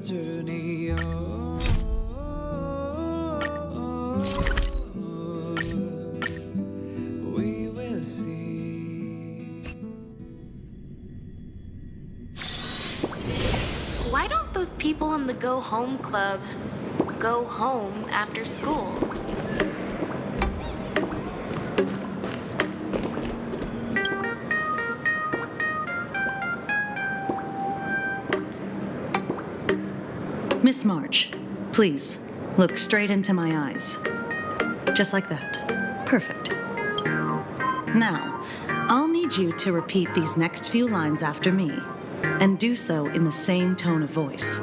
journey. We will see. Why don't those people in the Go Home Club go home after school? Miss March, please, look straight into my eyes. Just like that. Perfect. Now, I'll need you to repeat these next few lines after me, and do so in the same tone of voice.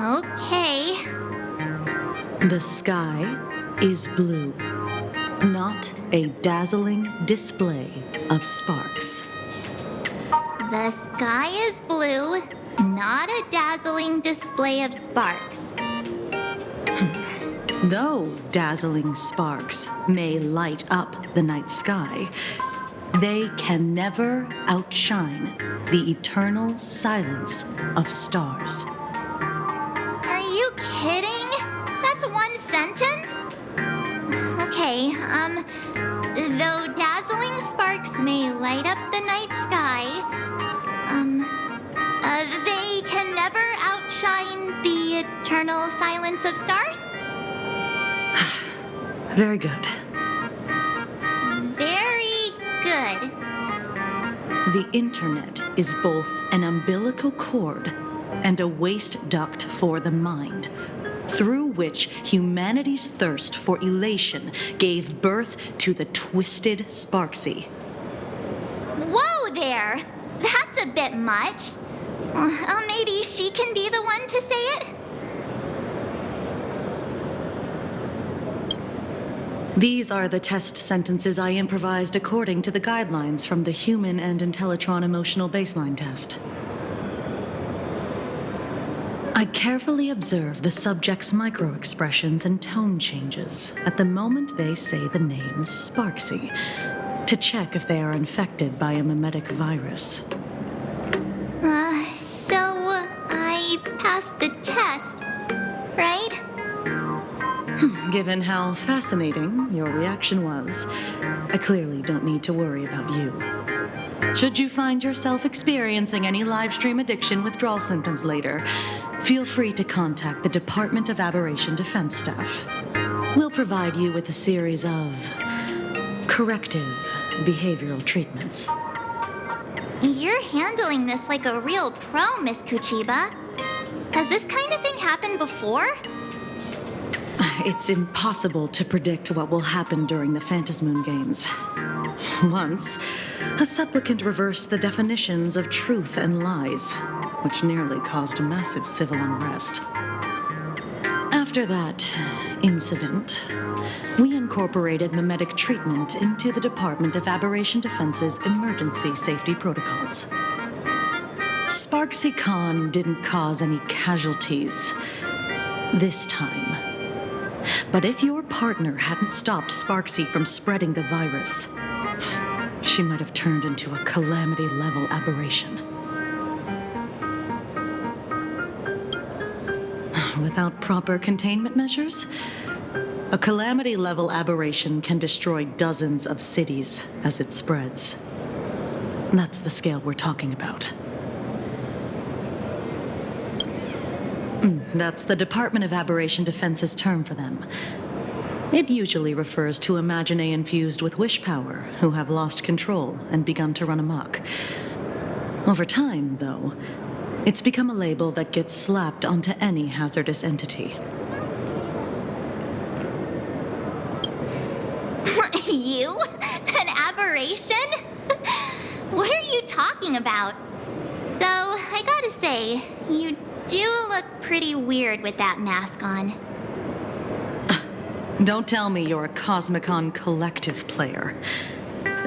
Okay. The sky is blue, not a dazzling display of sparks. The sky is blue, not a dazzling display of sparks. Though dazzling sparks may light up the night sky, they can never outshine the eternal silence of stars. Are you kidding? That's one sentence? Okay, though dazzling sparks may light up the night sky, they can never outshine the eternal silence of stars? Very good. Very good. The internet is both an umbilical cord and a waste duct for the mind, through which humanity's thirst for elation gave birth to the twisted Sparksy. Whoa there! That's a bit much. Maybe she can be the one to say it? These are the test sentences I improvised according to the guidelines from the Human and Intellitron Emotional Baseline Test. I carefully observe the subject's micro-expressions and tone changes at the moment they say the name Sparksy, to check if they are infected by a mimetic virus. So I passed the test, right? Given how fascinating your reaction was, I clearly don't need to worry about you. Should you find yourself experiencing any live stream addiction withdrawal symptoms later, feel free to contact the Department of Aberration Defense staff. We'll provide you with a series of corrective behavioral treatments. You're handling this like a real pro, Miss Kuchiba. Has this kind of thing happened before? It's impossible to predict what will happen during the Phantasmoon Games. Once, a supplicant reversed the definitions of truth and lies, which nearly caused massive civil unrest. After that incident, we incorporated mimetic treatment into the Department of Aberration Defense's emergency safety protocols. Sparksy Khan didn't cause any casualties this time. But if your partner hadn't stopped Sparksy from spreading the virus, she might have turned into a calamity-level aberration. Without proper containment measures, a calamity-level aberration can destroy dozens of cities as it spreads. That's the scale we're talking about. That's the Department of Aberration Defense's term for them. It usually refers to Imaginae infused with wish power who have lost control and begun to run amok. Over time, though, it's become a label that gets slapped onto any hazardous entity. You? An aberration? What are you talking about? Though, I gotta say, you do look pretty weird with that mask on. Don't tell me you're a Cosmicon collective player.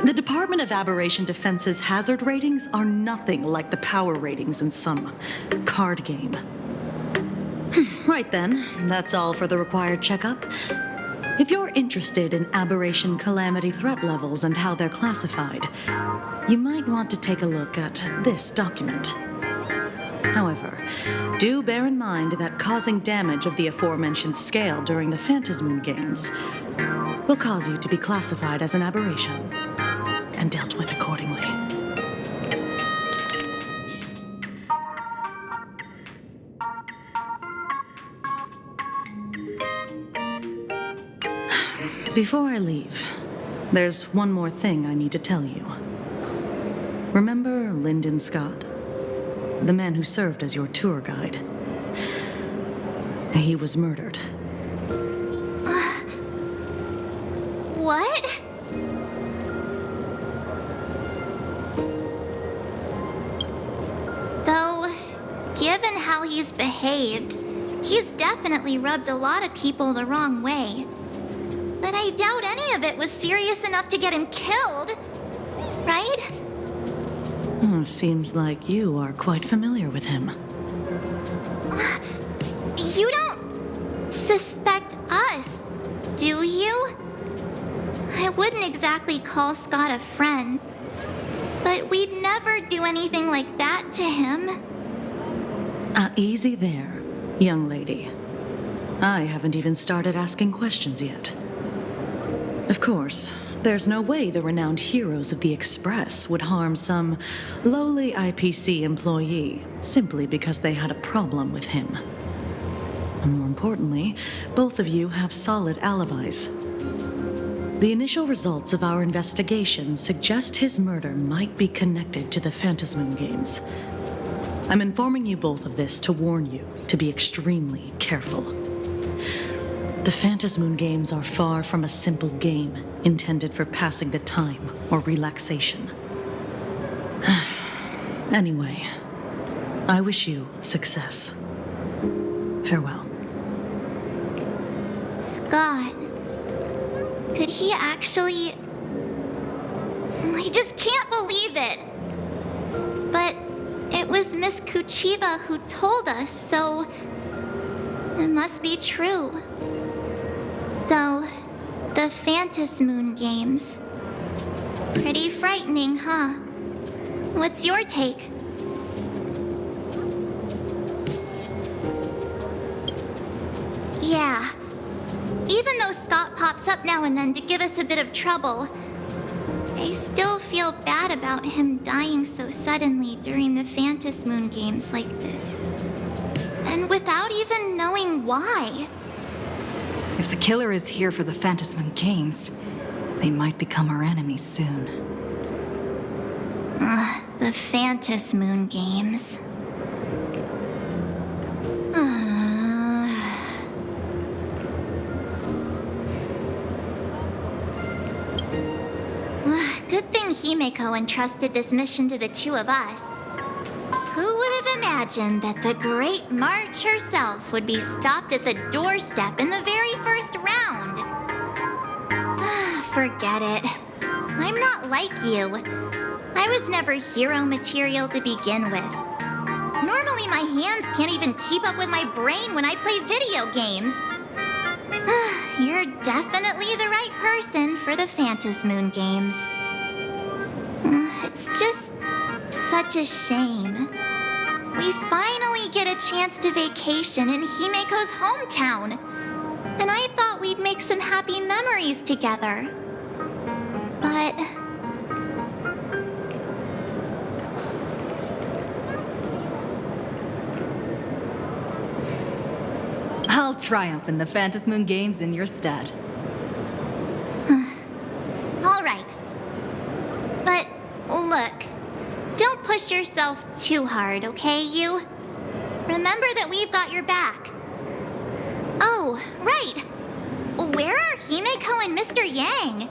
The Department of Aberration Defense's hazard ratings are nothing like the power ratings in some card game. Right then, that's all for the required checkup. If you're interested in aberration calamity threat levels and how they're classified, you might want to take a look at this document. However, do bear in mind that causing damage of the aforementioned scale during the Phantasmoon Games will cause you to be classified as an aberration and dealt with accordingly. Before I leave, there's one more thing I need to tell you. Remember Lyndon Scott? The man who served as your tour guide. He was murdered. What? Though, given how he's behaved, he's definitely rubbed a lot of people the wrong way. But I doubt any of it was serious enough to get him killed, right? Seems like you are quite familiar with him. You don't suspect us, do you? I wouldn't exactly call Scott a friend, but we'd never do anything like that to him. Easy there, young lady. I haven't even started asking questions yet. Of course, there's no way the renowned heroes of the Express would harm some lowly IPC employee simply because they had a problem with him. And more importantly, both of you have solid alibis. The initial results of our investigation suggest his murder might be connected to the Phantasmoon Games. I'm informing you both of this to warn you to be extremely careful. The Phantasmoon Games are far from a simple game intended for passing the time or relaxation. Anyway, I wish you success. Farewell. Scott. Could he actually... I just can't believe it. But it was Miss Kuchiba who told us, so it must be true. So, the Phantasmoon Games. Pretty frightening, huh? What's your take? Yeah. Even though Scott pops up now and then to give us a bit of trouble, I still feel bad about him dying so suddenly during the Phantasmoon Games like this. And without even knowing why. If the killer is here for the Phantasmoon Games, they might become our enemies soon. The Phantasmoon Games. Good thing Himeko entrusted this mission to the two of us. Who would have imagined that the Great March herself would be stopped at the doorstep in the very first round? Forget it. I'm not like you. I was never hero material to begin with. Normally my hands can't even keep up with my brain when I play video games. You're definitely the right person for the Phantasmoon Games. It's just such a shame. We finally get a chance to vacation in Himeko's hometown. And I thought we'd make some happy memories together. But... I'll triumph in the Phantasmoon Games in your stead. All right. But look, don't push yourself too hard, okay, you? Remember that we've got your back. Oh, right. Where are Himeko and Mr. Yang?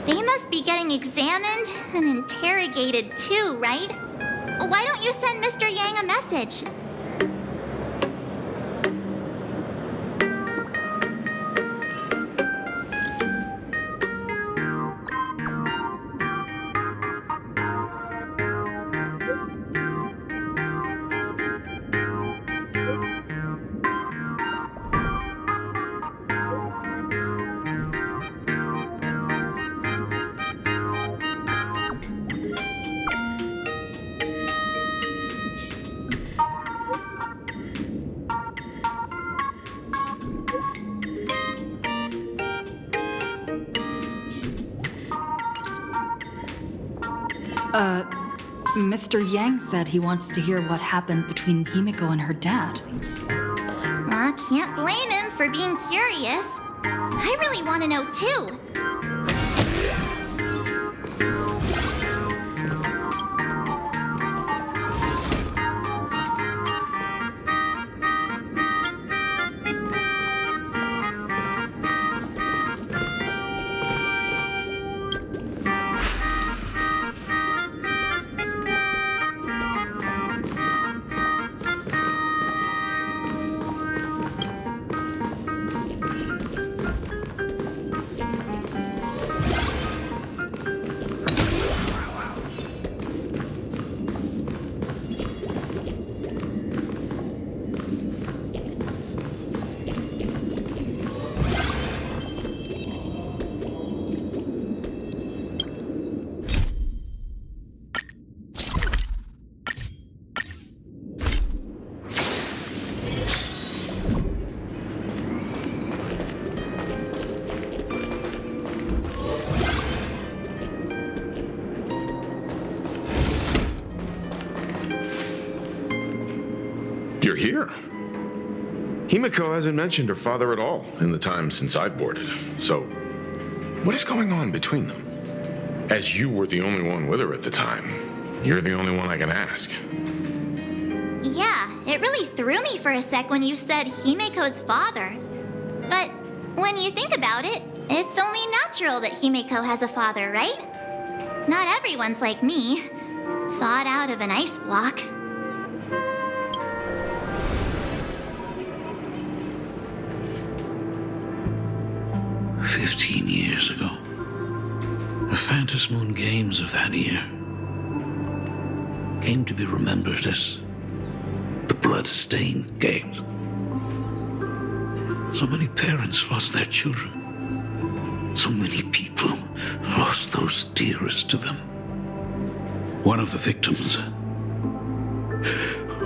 They must be getting examined and interrogated too, right? Why don't you send Mr. Yang a message? Mr. Yang said he wants to hear what happened between Himiko and her dad. I can't blame him for being curious. I really want to know too. You're here. Himiko hasn't mentioned her father at all in the time since I've boarded. So, what is going on between them? As you were the only one with her at the time, you're the only one I can ask. Yeah, it really threw me for a sec when you said Himiko's father. But when you think about it, it's only natural that Himiko has a father, right? Not everyone's like me, thawed out of an ice block. Years ago, the Phantom Moon Games of that year came to be remembered as the Blood-Stained Games. So many parents lost their children. So many people lost those dearest to them. One of the victims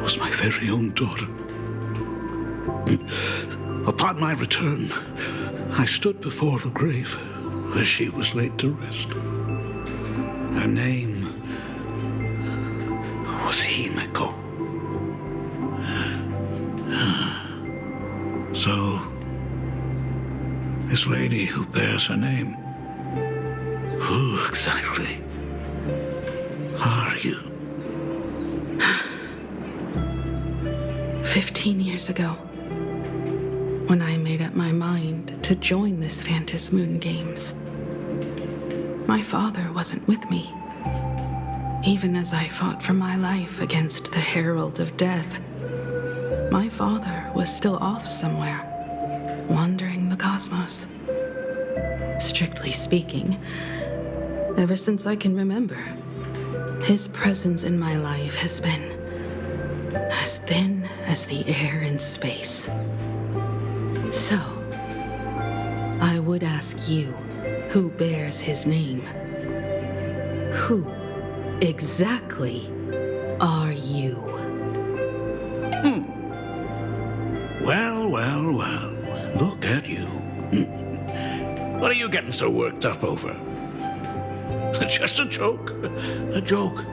was my very own daughter. Upon my return, I stood before the grave where she was laid to rest. Her name was Himiko. So, this lady who bears her name, who exactly are you? 15 years ago, when I made up my mind to join this Phantom Moon Games, my father wasn't with me. Even as I fought for my life against the Herald of Death, my father was still off somewhere, wandering the cosmos. Strictly speaking, ever since I can remember, his presence in my life has been as thin as the air in space. So, I would ask you, who bears his name, who exactly are you? Well, look at you. What are you getting so worked up over? Just a joke. A joke.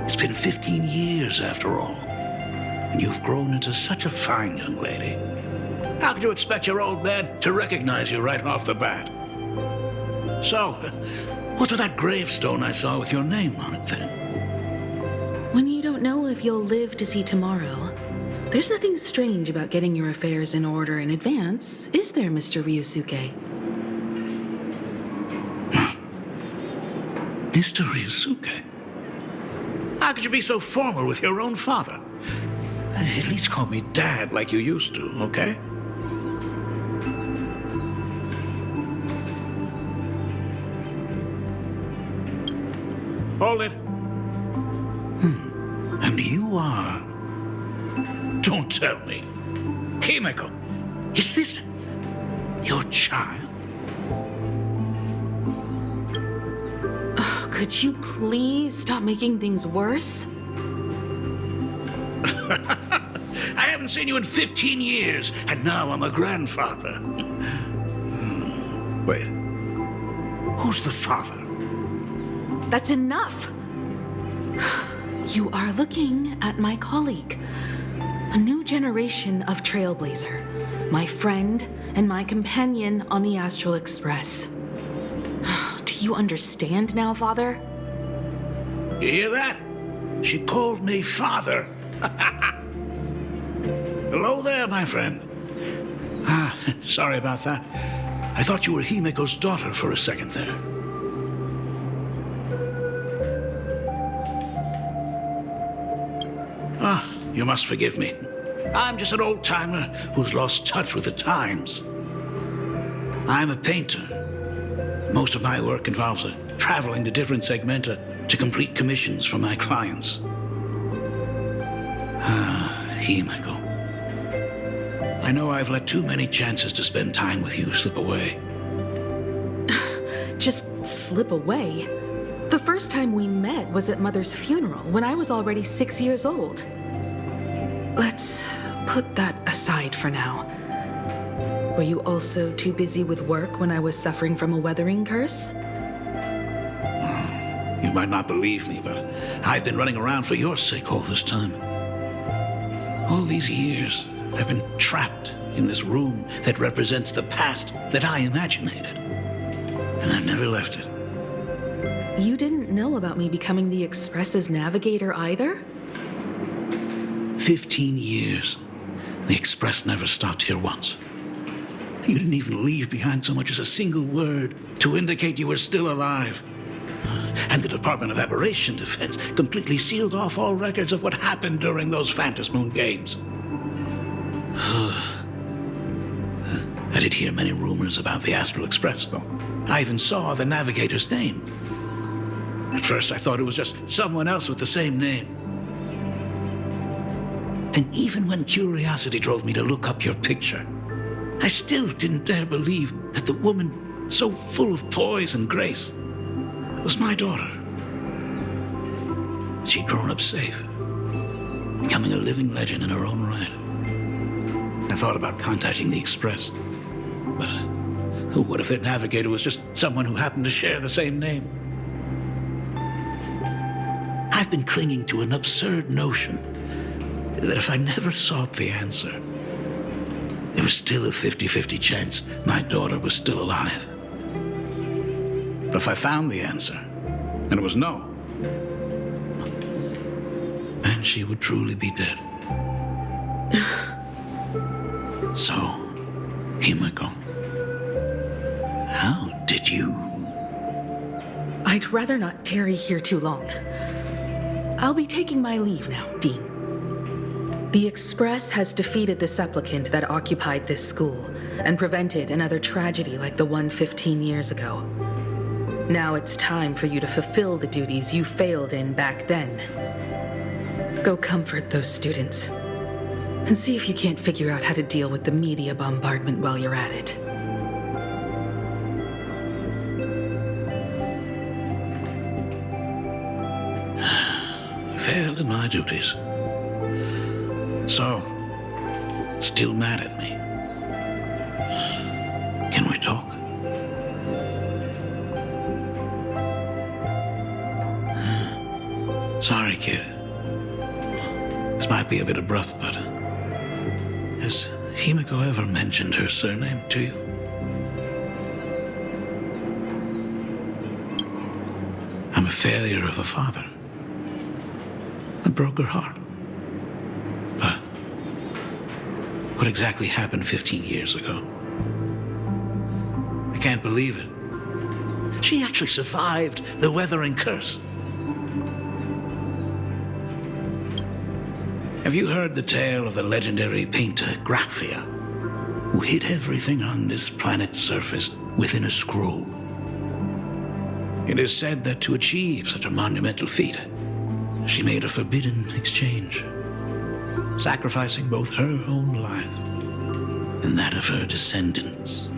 It's been 15 years after all, and you've grown into such a fine young lady. How could you expect your old man to recognize you right off the bat? So, what's with that gravestone I saw with your name on it then? When you don't know if you'll live to see tomorrow, there's nothing strange about getting your affairs in order in advance, is there, Mr. Ryusuke? Mr. Ryusuke? How could you be so formal with your own father? At least call me Dad like you used to, okay? Hold it. And you are... Don't tell me. Himiko, is this your child? Could you please stop making things worse? I haven't seen you in 15 years, and now I'm a grandfather. Wait. Who's the father? That's enough! You are looking at my colleague, a new generation of Trailblazer, my friend and my companion on the Astral Express. Do you understand now, Father? You hear that? She called me father. Hello there, my friend. Sorry about that. I thought you were Himiko's daughter for a second there. You must forgive me. I'm just an old-timer who's lost touch with the times. I'm a painter. Most of my work involves traveling to different segmenta to complete commissions for my clients. Himiko. I know I've let too many chances to spend time with you slip away. Just slip away? The first time we met was at Mother's funeral when I was already 6 years old. Let's put that aside for now. Were you also too busy with work when I was suffering from a weathering curse? You might not believe me, but I've been running around for your sake all this time. All these years, I've been trapped in this room that represents the past that I imaginated. And I've never left it. You didn't know about me becoming the Express's navigator either? 15 years. The Express never stopped here once. You didn't even leave behind so much as a single word to indicate you were still alive. And the Department of Aberration Defense completely sealed off all records of what happened during those Phantasmoon games. I did hear many rumors about the Astral Express, though. I even saw the navigator's name. At first, I thought it was just someone else with the same name. And even when curiosity drove me to look up your picture, I still didn't dare believe that the woman so full of poise and grace was my daughter. She'd grown up safe, becoming a living legend in her own right. I thought about contacting the Express, but what if their navigator was just someone who happened to share the same name? I've been clinging to an absurd notion that if I never sought the answer, there was still a 50-50 chance my daughter was still alive. But if I found the answer, and it was no, then she would truly be dead. So, Himiko, how did you... I'd rather not tarry here too long. I'll be taking my leave now, Dean. The Express has defeated the supplicant that occupied this school and prevented another tragedy like the one 15 years ago. Now it's time for you to fulfill the duties you failed in back then. Go comfort those students, and see if you can't figure out how to deal with the media bombardment while you're at it. Failed in my duties. So, still mad at me. Can we talk? Sorry, kid. This might be a bit abrupt, but has Himiko ever mentioned her surname to you? I'm a failure of a father. I broke her heart. But what exactly happened 15 years ago? I can't believe it. She actually survived the weathering curse. Have you heard the tale of the legendary painter Graphia, who hid everything on this planet's surface within a scroll? It is said that to achieve such a monumental feat, she made a forbidden exchange, sacrificing both her own life and that of her descendants,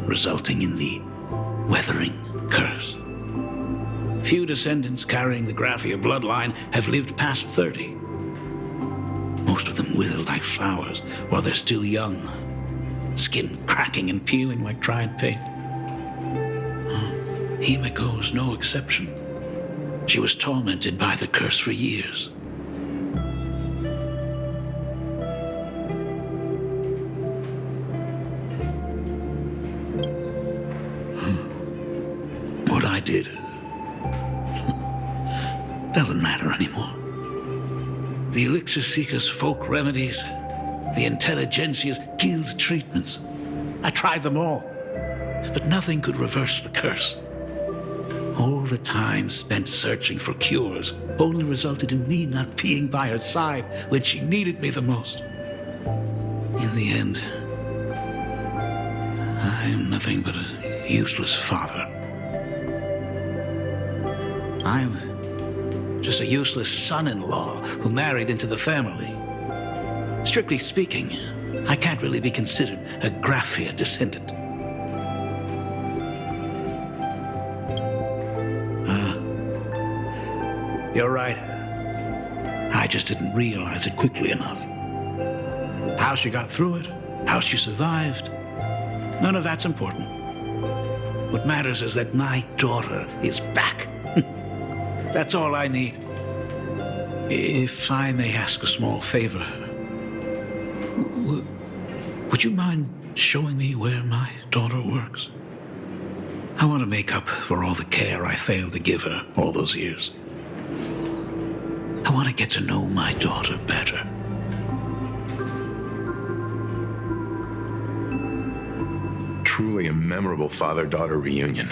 resulting in the weathering curse. Few descendants carrying the Graphia bloodline have lived past 30. Most of them wither like flowers while they're still young, skin cracking and peeling like dried paint. Himiko's no exception. She was tormented by the curse for years. What I did doesn't matter anymore. The Elixir Seekers' folk remedies, the Intelligentsia's guild treatments. I tried them all, but nothing could reverse the curse. All the time spent searching for cures only resulted in me not being by her side when she needed me the most. In the end, I am nothing but a useless father. I'm just a useless son-in-law who married into the family. Strictly speaking, I can't really be considered a Graphia descendant. You're right. I just didn't realize it quickly enough. How she got through it, how she survived, none of that's important. What matters is that my daughter is back. That's all I need. If I may ask a small favor, would you mind showing me where my daughter works? I want to make up for all the care I failed to give her all those years. I want to get to know my daughter better. Truly a memorable father-daughter reunion.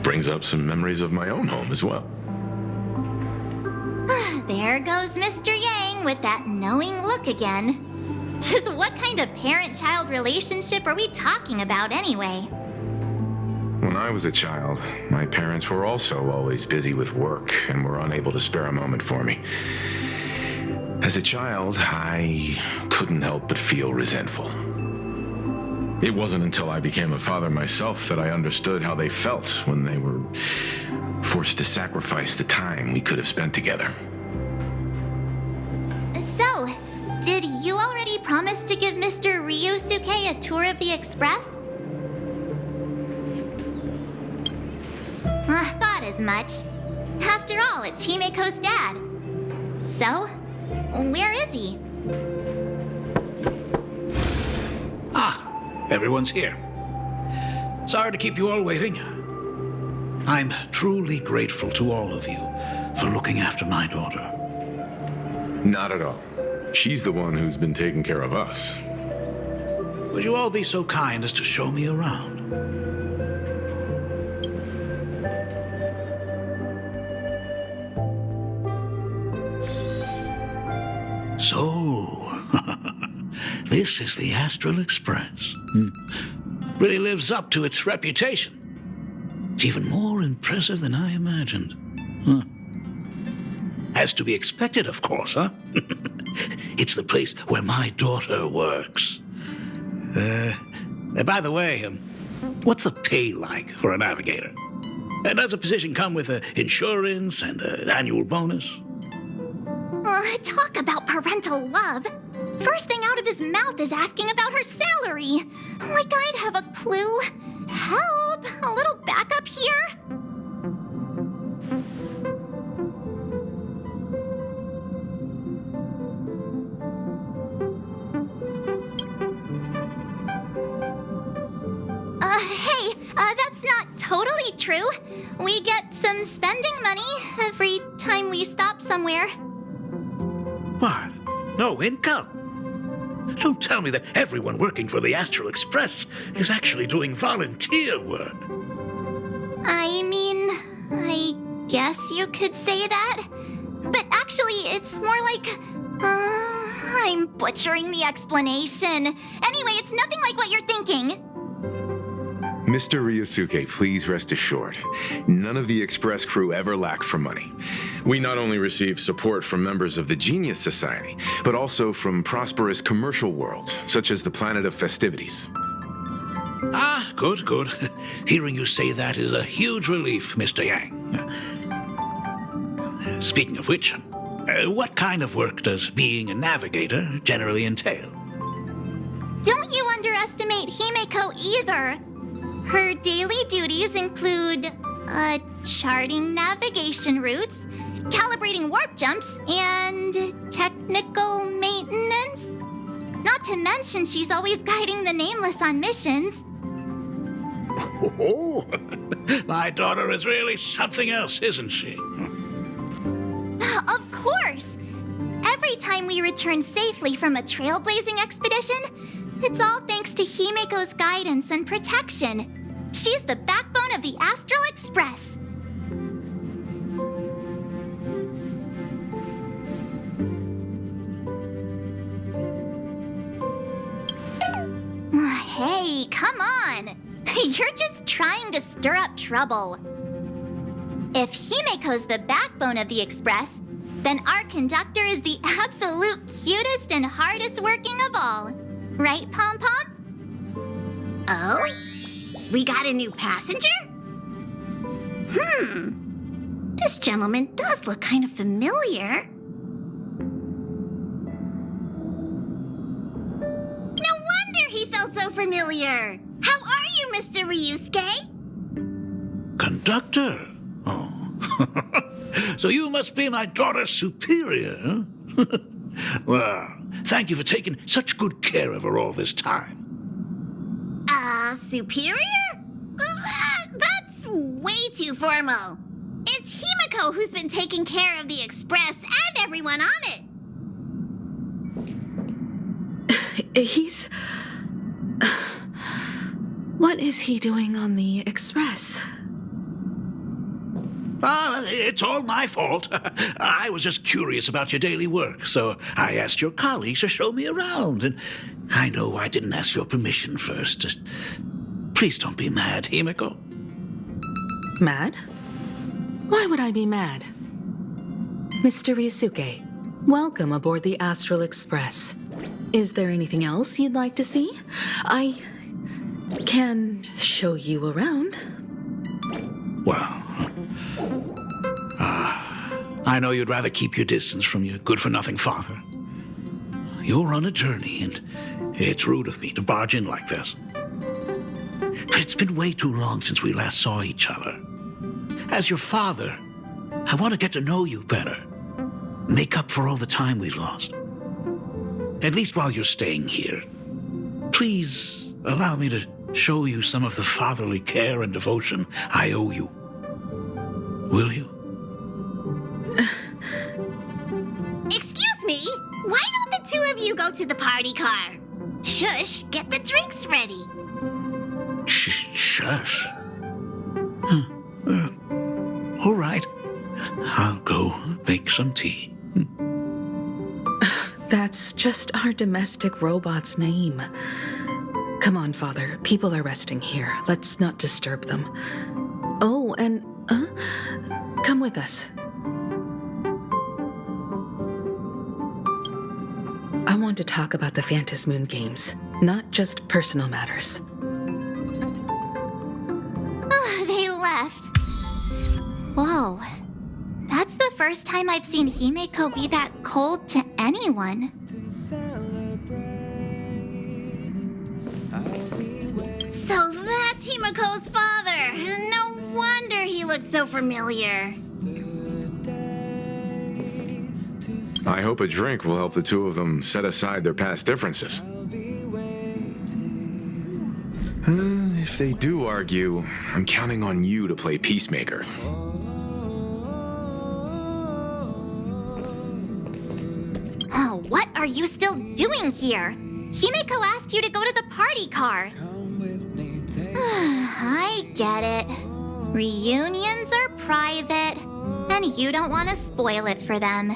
Brings up some memories of my own home as well. There goes Mr. Yang with that knowing look again. Just what kind of parent-child relationship are we talking about anyway? When I was a child, my parents were also always busy with work and were unable to spare a moment for me. As a child, I couldn't help but feel resentful. It wasn't until I became a father myself that I understood how they felt when they were forced to sacrifice the time we could have spent together. So, did you already promise to give Mr. Ryusuke a tour of the Express? Thought as much. After all, it's Himeko's dad. So, where is he? Everyone's here. Sorry to keep you all waiting. I'm truly grateful to all of you for looking after my daughter. Not at all. She's the one who's been taking care of us. Would you all be so kind as to show me around? So, this is the Astral Express. Really lives up to its reputation. It's even more impressive than I imagined. As to be expected, of course, huh? It's the place where my daughter works. By the way, what's the pay like for a navigator? Does a position come with insurance and an annual bonus? Talk about parental love. First thing out of his mouth is asking about her salary. Like I'd have a clue. Help! A little backup here? Hey, that's not totally true. We get some spending money every time we stop somewhere. What? No income? Don't tell me that everyone working for the Astral Express is actually doing volunteer work. I mean, I guess you could say that. But actually, it's more like... I'm butchering the explanation. Anyway, it's nothing like what you're thinking. Mr. Ryusuke, please rest assured, none of the Express crew ever lack for money. We not only receive support from members of the Genius Society, but also from prosperous commercial worlds, such as the Planet of Festivities. Good, good. Hearing you say that is a huge relief, Mr. Yang. Speaking of which, what kind of work does being a navigator generally entail? Don't you underestimate Himeko either. Her daily duties include, Charting navigation routes, calibrating warp jumps, and technical maintenance. Not to mention she's always guiding the Nameless on missions. Oh, my daughter is really something else, isn't she? Of course! Every time we return safely from a trailblazing expedition, it's all thanks to Himiko's guidance and protection. She's the backbone of the Astral Express. Hey, come on! You're just trying to stir up trouble. If Himiko's the backbone of the Express, then our conductor is the absolute cutest and hardest working of all. Right, Pom Pom? Oh? We got a new passenger? This gentleman does look kind of familiar. No wonder he felt so familiar. How are you, Mr. Ryusuke? Conductor? Oh. So you must be my daughter's superior, huh? Well, thank you for taking such good care of her all this time. Superior? That's way too formal. It's Himiko who's been taking care of the Express and everyone on it. He's... What is he doing on the Express? It's all my fault. I was just curious about your daily work, so I asked your colleagues to show me around. And I know I didn't ask your permission first. Just please don't be mad, Himiko. Mad? Why would I be mad? Mr. Ryusuke, welcome aboard the Astral Express. Is there anything else you'd like to see? I can show you around. Well, I know you'd rather keep your distance from your good-for-nothing father. You're on a journey, and it's rude of me to barge in like this. But it's been way too long since we last saw each other. As your father, I want to get to know you better. Make up for all the time we've lost. At least while you're staying here. Please allow me to show you some of the fatherly care and devotion I owe you. Will you? Excuse me? Why don't the two of you go to the party car? Shush, get the drinks ready. Shush. All right. I'll go make some tea. That's just our domestic robot's name. Come on, Father. People are resting here. Let's not disturb them. Oh, and come with us. I want to talk about the Phantom Moon games, not just personal matters. They left. Whoa. That's the first time I've seen Himiko be that cold to anyone. So that's Himiko's father. No wonder he looked so familiar. I hope a drink will help the two of them set aside their past differences. If they do argue, I'm counting on you to play peacemaker. Oh, what are you still doing here? Himiko asked you to go to the party car. I get it. Reunions are private, and you don't want to spoil it for them.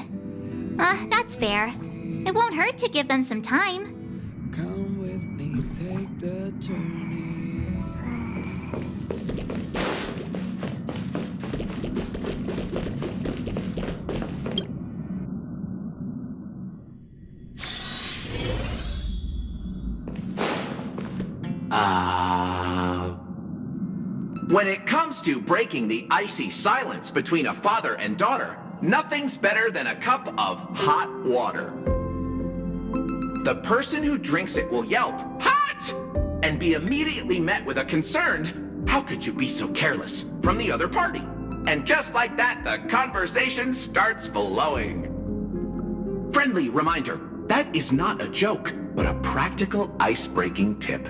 That's fair. It won't hurt to give them some time. Come with me, take the journey. When it comes to breaking the icy silence between a father and daughter, nothing's better than a cup of hot water. The person who drinks it will yelp, "Hot!" and be immediately met with a concerned, How could you be so careless? From the other party. And just like that, the conversation starts flowing. Friendly reminder, that is not a joke, but a practical ice-breaking tip.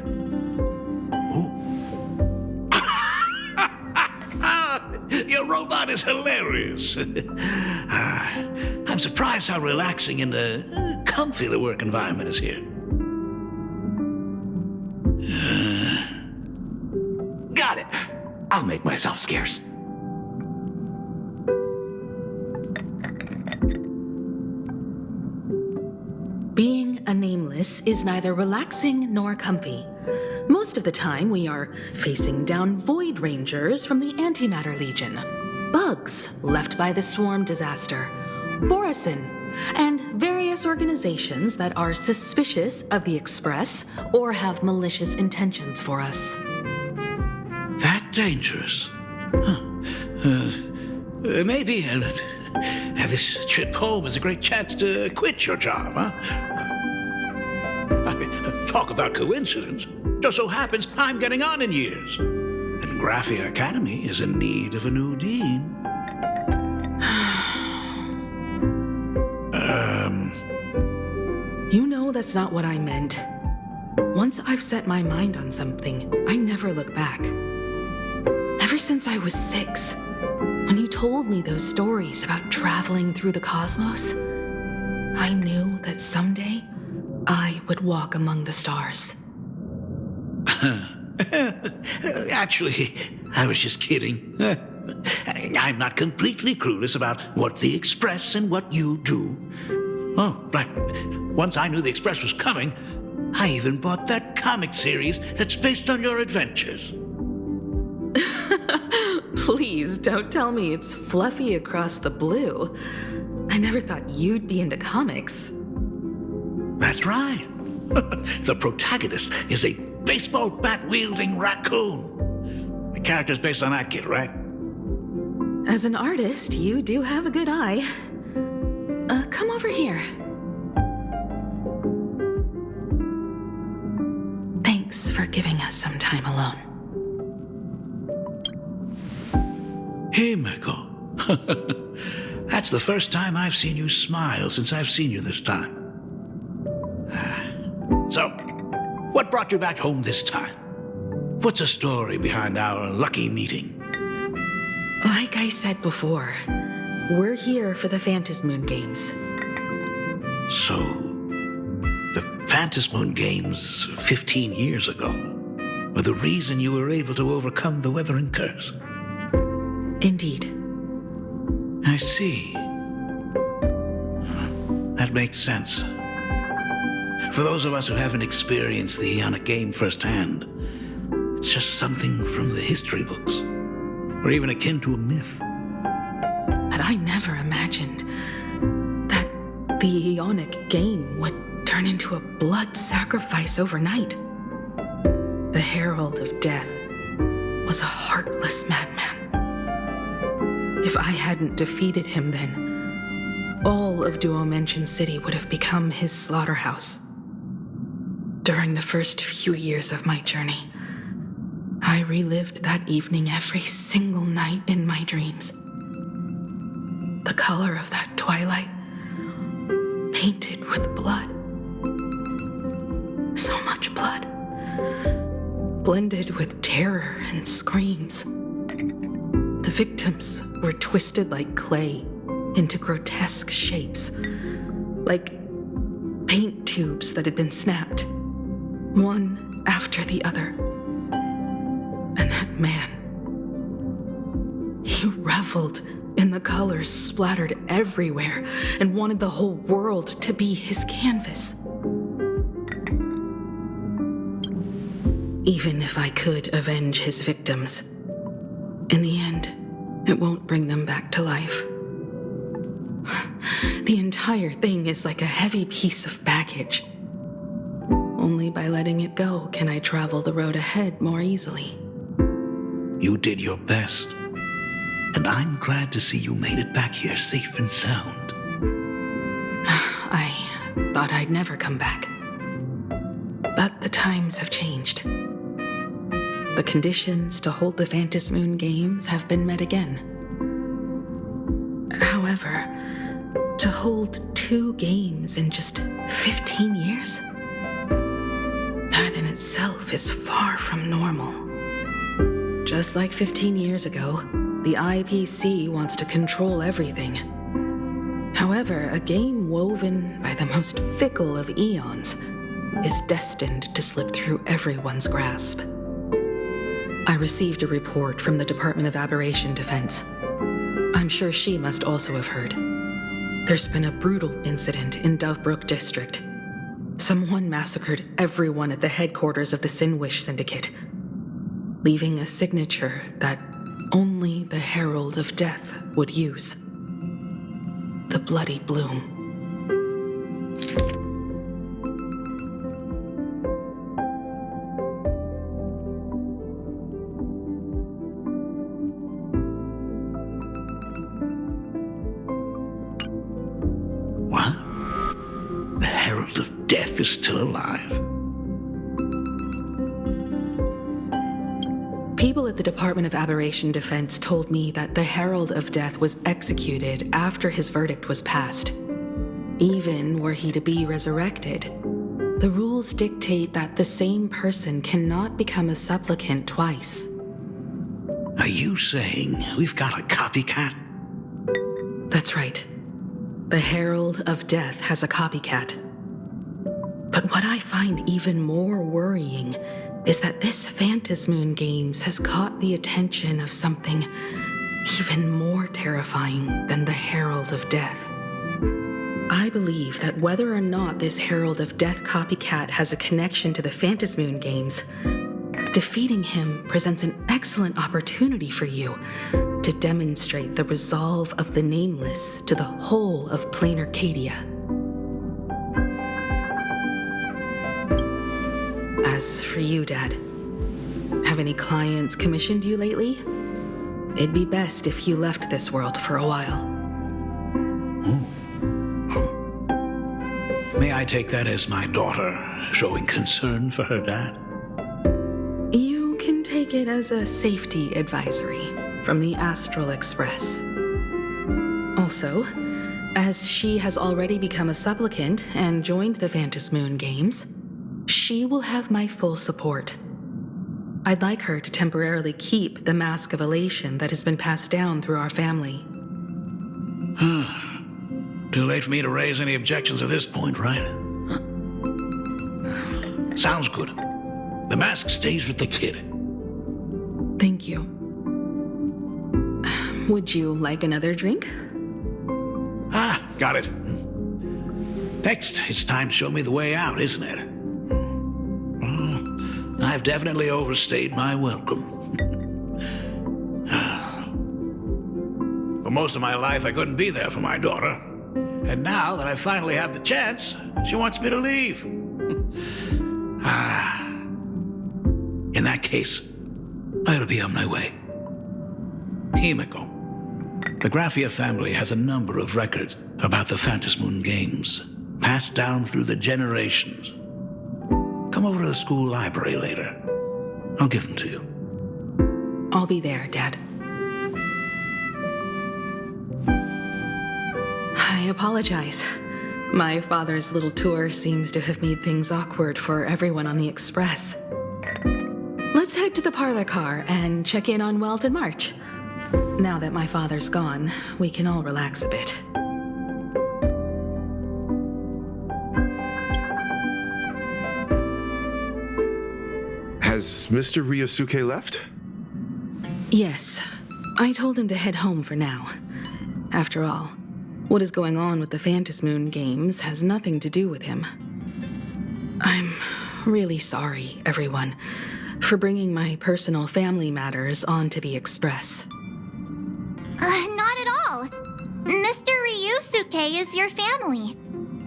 Your robot is hilarious. I'm surprised how relaxing and comfy the work environment is here. Got it. I'll make myself scarce. Being a nameless is neither relaxing nor comfy. Most of the time, we are facing down Void Rangers from the Antimatter Legion, bugs left by the Swarm disaster, Borisin, and various organizations that are suspicious of the Express or have malicious intentions for us. That dangerous? Huh. Maybe this trip home is a great chance to quit your job, huh? I mean, talk about coincidence. Just so happens I'm getting on in years. And Graphia Academy is in need of a new dean. You know that's not what I meant. Once I've set my mind on something, I never look back. Ever since I was 6, when you told me those stories about traveling through the cosmos, I knew that someday I would walk among the stars. Actually, I was just kidding. I'm not completely clueless about what the Express and what you do. Oh, but once I knew the Express was coming, I even bought that comic series that's based on your adventures. Please don't tell me it's fluffy across the blue. I never thought you'd be into comics. That's right. The protagonist is a baseball bat-wielding raccoon. The character's based on that kid, right? As an artist, you do have a good eye. Come over here. Thanks for giving us some time alone. Hey, Miko. That's the first time I've seen you smile since I've seen you this time. So, what brought you back home this time? What's the story behind our lucky meeting? Like I said before, we're here for the Phantasmoon Games. So, the Phantasmoon Games 15 years ago were the reason you were able to overcome the Weathering Curse? Indeed. I see. That makes sense. For those of us who haven't experienced the Ionic game firsthand, it's just something from the history books, or even akin to a myth. But I never imagined that the Ionic game would turn into a blood sacrifice overnight. The Herald of Death was a heartless madman. If I hadn't defeated him then, all of Duomension City would have become his slaughterhouse. During the first few years of my journey, I relived that evening every single night in my dreams. The color of that twilight, painted with blood. So much blood, blended with terror and screams. The victims were twisted like clay into grotesque shapes, like paint tubes that had been snapped, one after the other. And that man, he reveled in the colors splattered everywhere and wanted the whole world to be his canvas. Even if I could avenge his victims, in the end, it won't bring them back to life. The entire thing is like a heavy piece of baggage. Only by letting it go can I travel the road ahead more easily. You did your best, and I'm glad to see you made it back here safe and sound. I thought I'd never come back. But the times have changed. the conditions to hold the Phantom Moon Games have been met again. However, to hold 2 games in just 15 years? That in itself is far from normal. Just like 15 years ago, the IPC wants to control everything. However, a game woven by the most fickle of eons is destined to slip through everyone's grasp. I received a report from the Department of Aberration Defense. I'm sure she must also have heard. There's been a brutal incident in Dovebrook District. Someone massacred everyone at the headquarters of the Sinwish Syndicate, leaving a signature that only the Herald of Death would use. The Bloody Bloom. What? The Herald of Death is still alive? People at the Department of Aberration Defense told me that the Herald of Death was executed after his verdict was passed. Even were he to be resurrected, the rules dictate that the same person cannot become a supplicant twice. Are you saying we've got a copycat? That's right. The Herald of Death has a copycat. But what I find even more worrying is that this Phantom Moon Games has caught the attention of something even more terrifying than the Herald of Death. I believe that whether or not this Herald of Death copycat has a connection to the Phantom Moon Games, defeating him presents an excellent opportunity for you to demonstrate the resolve of the Nameless to the whole of Plain Arcadia. As for you, Dad, have any clients commissioned you lately? It'd be best if you left this world for a while. May I take that as my daughter showing concern for her dad? You can take it as a safety advisory from the Astral Express. Also, as she has already become a supplicant and joined the Phantom Moon Games, she will have my full support. I'd like her to temporarily keep the mask of elation that has been passed down through our family. Too late for me to raise any objections at this point, right? Sounds good. The mask stays with the kid. Thank you. Would you like another drink? Got it. Next, it's time to show me the way out, isn't it? I've definitely overstayed my welcome. For most of my life, I couldn't be there for my daughter. And now that I finally have the chance, she wants me to leave. In that case, I ought to be on my way. Himiko, the Graphia family has a number of records about the Phantom Moon Games, passed down through the generations. Come over to the school library later. I'll give them to you. I'll be there, Dad. I apologize. My father's little tour seems to have made things awkward for everyone on the Express. Let's head to the parlor car and check in on Welt and March. Now that my father's gone, we can all relax a bit. Has Mr. Ryosuke left? Yes. I told him to head home for now. After all, what is going on with the Phantom Moon Games has nothing to do with him. I'm really sorry, everyone, for bringing my personal family matters onto the Express. Not at all. Mr. Ryusuke is your family.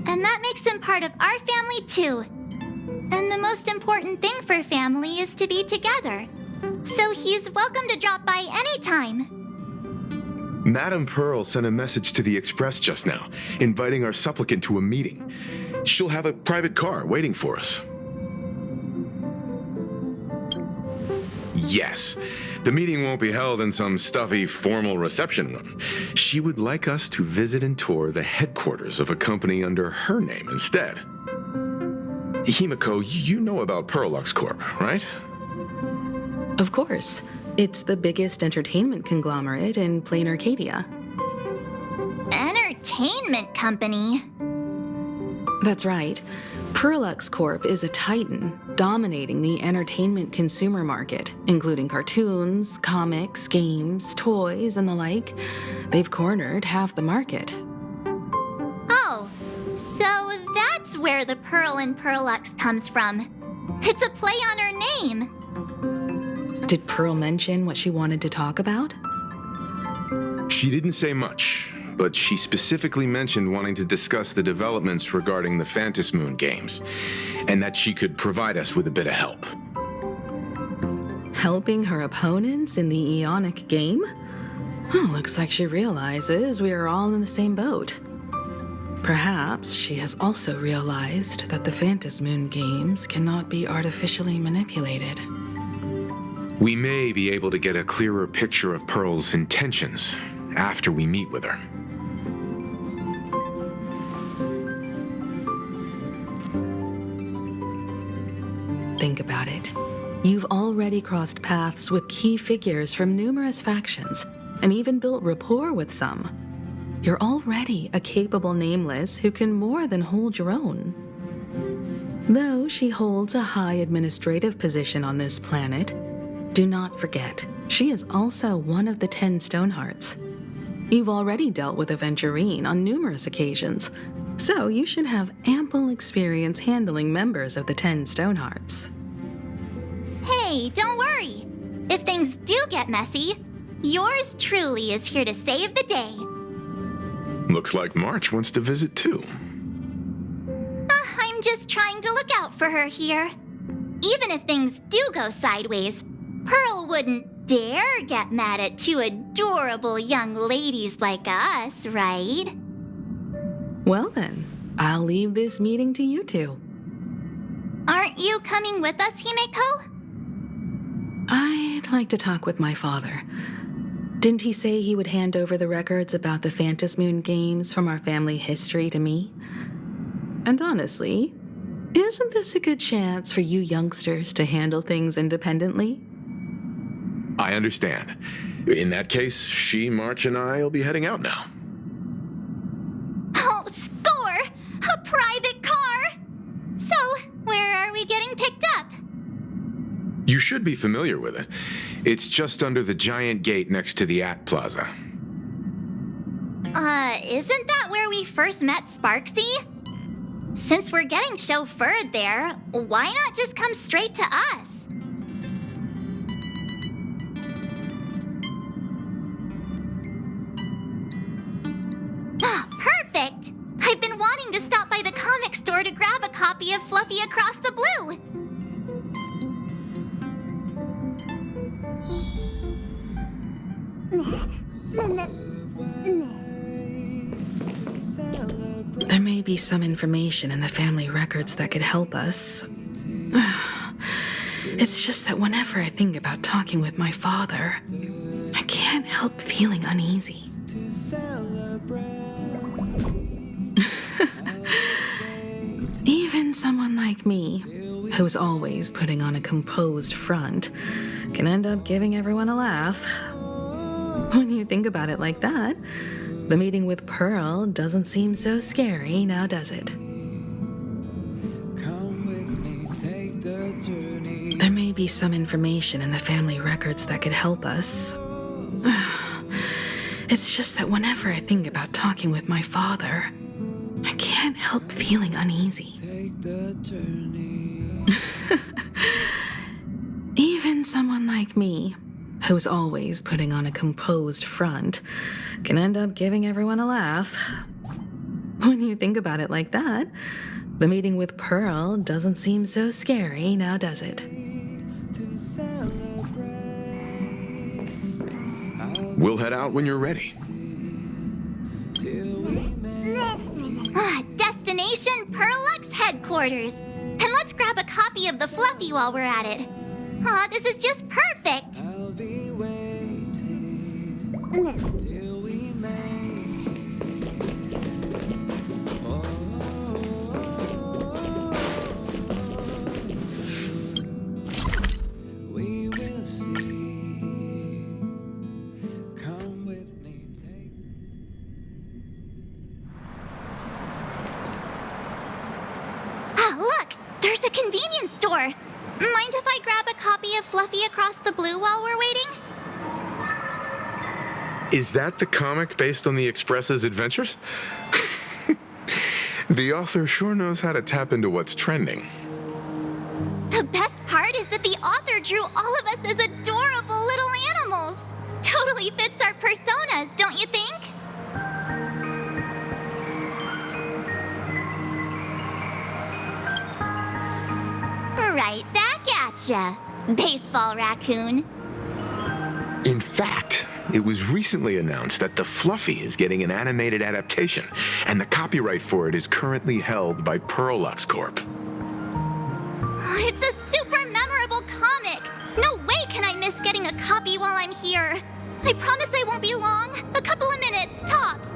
And that makes him part of our family, too. And the most important thing for family is to be together. So he's welcome to drop by anytime. Madame Pearl sent a message to the Express just now, inviting our supplicant to a meeting. She'll have a private car waiting for us. Yes. The meeting won't be held in some stuffy, formal reception room. She would like us to visit and tour the headquarters of a company under her name instead. Himiko, you know about Perlux Corp, right? Of course. It's the biggest entertainment conglomerate in plain Arcadia. Entertainment company? That's right. Perlux Corp is a titan, dominating the entertainment consumer market, including cartoons, comics, games, toys, and the like. They've cornered half the market. Oh, so that's where the Pearl in Perlux comes from. It's a play on her name. Did Pearl mention what she wanted to talk about? She didn't say much, but she specifically mentioned wanting to discuss the developments regarding the Phantasmoon games, and that she could provide us with a bit of help. Helping her opponents in the Ionic game? Looks like she realizes we are all in the same boat. Perhaps she has also realized that the Phantasmoon games cannot be artificially manipulated. We may be able to get a clearer picture of Pearl's intentions after we meet with her. Think about it. You've already crossed paths with key figures from numerous factions, and even built rapport with some. You're already a capable nameless who can more than hold your own. Though she holds a high administrative position on this planet, do not forget, she is also one of the 10 Stonehearts. You've already dealt with Aventurine on numerous occasions, so you should have ample experience handling members of the 10 Stonehearts. Hey, don't worry. If things do get messy, yours truly is here to save the day. Looks like March wants to visit too. I'm just trying to look out for her here. Even if things do go sideways, Pearl wouldn't dare get mad at two adorable young ladies like us, right? Well then, I'll leave this meeting to you two. Aren't you coming with us, Himeko? I'd like to talk with my father. Didn't he say he would hand over the records about the Phantasmoon games from our family history to me? And honestly, isn't this a good chance for you youngsters to handle things independently? I understand. In that case, she, March, and I will be heading out now. Oh, score! A private car! So, where are we getting picked up? You should be familiar with it. It's just under the giant gate next to the At Plaza. Isn't that where we first met Sparksy? Since we're getting chauffeured there, why not just come straight to us? Perfect! I've been wanting to stop by the comic store to grab a copy of Fluffy Across the Blue. There may be some information in the family records that could help us. It's just that whenever I think about talking with my father, I can't help feeling uneasy. Even someone like me, who's always putting on a composed front, can end up giving everyone a laugh. When you think about it like that, the meeting with Pearl doesn't seem so scary, now does it? There may be some information in the family records that could help us. It's just that whenever I think about talking with my father, I can't help feeling uneasy. Even someone like me, who's always putting on a composed front, can end up giving everyone a laugh. When you think about it like that, the meeting with Pearl doesn't seem so scary, now does it? We'll head out when you're ready. Destination Perlux headquarters. And let's grab a copy of the Fluffy while we're at it. Aw, this is just perfect. I'll be waiting till we make it. Oh, we will see. Come with me, take. Ah, look! There's a convenience store. Mind if I grab a copy of Fluffy Across the Blue while we're waiting? Is that the comic based on the Express's adventures? The author sure knows how to tap into what's trending. The best part is that the author drew all of us as adorable little animals. Totally fits our personas, don't you think? Right back at ya, baseball raccoon. In fact, it was recently announced that the Fluffy is getting an animated adaptation, and the copyright for it is currently held by Pearlux Corp. It's a super memorable comic. No way can I miss getting a copy while I'm here. I promise I won't be long. A couple of minutes, tops.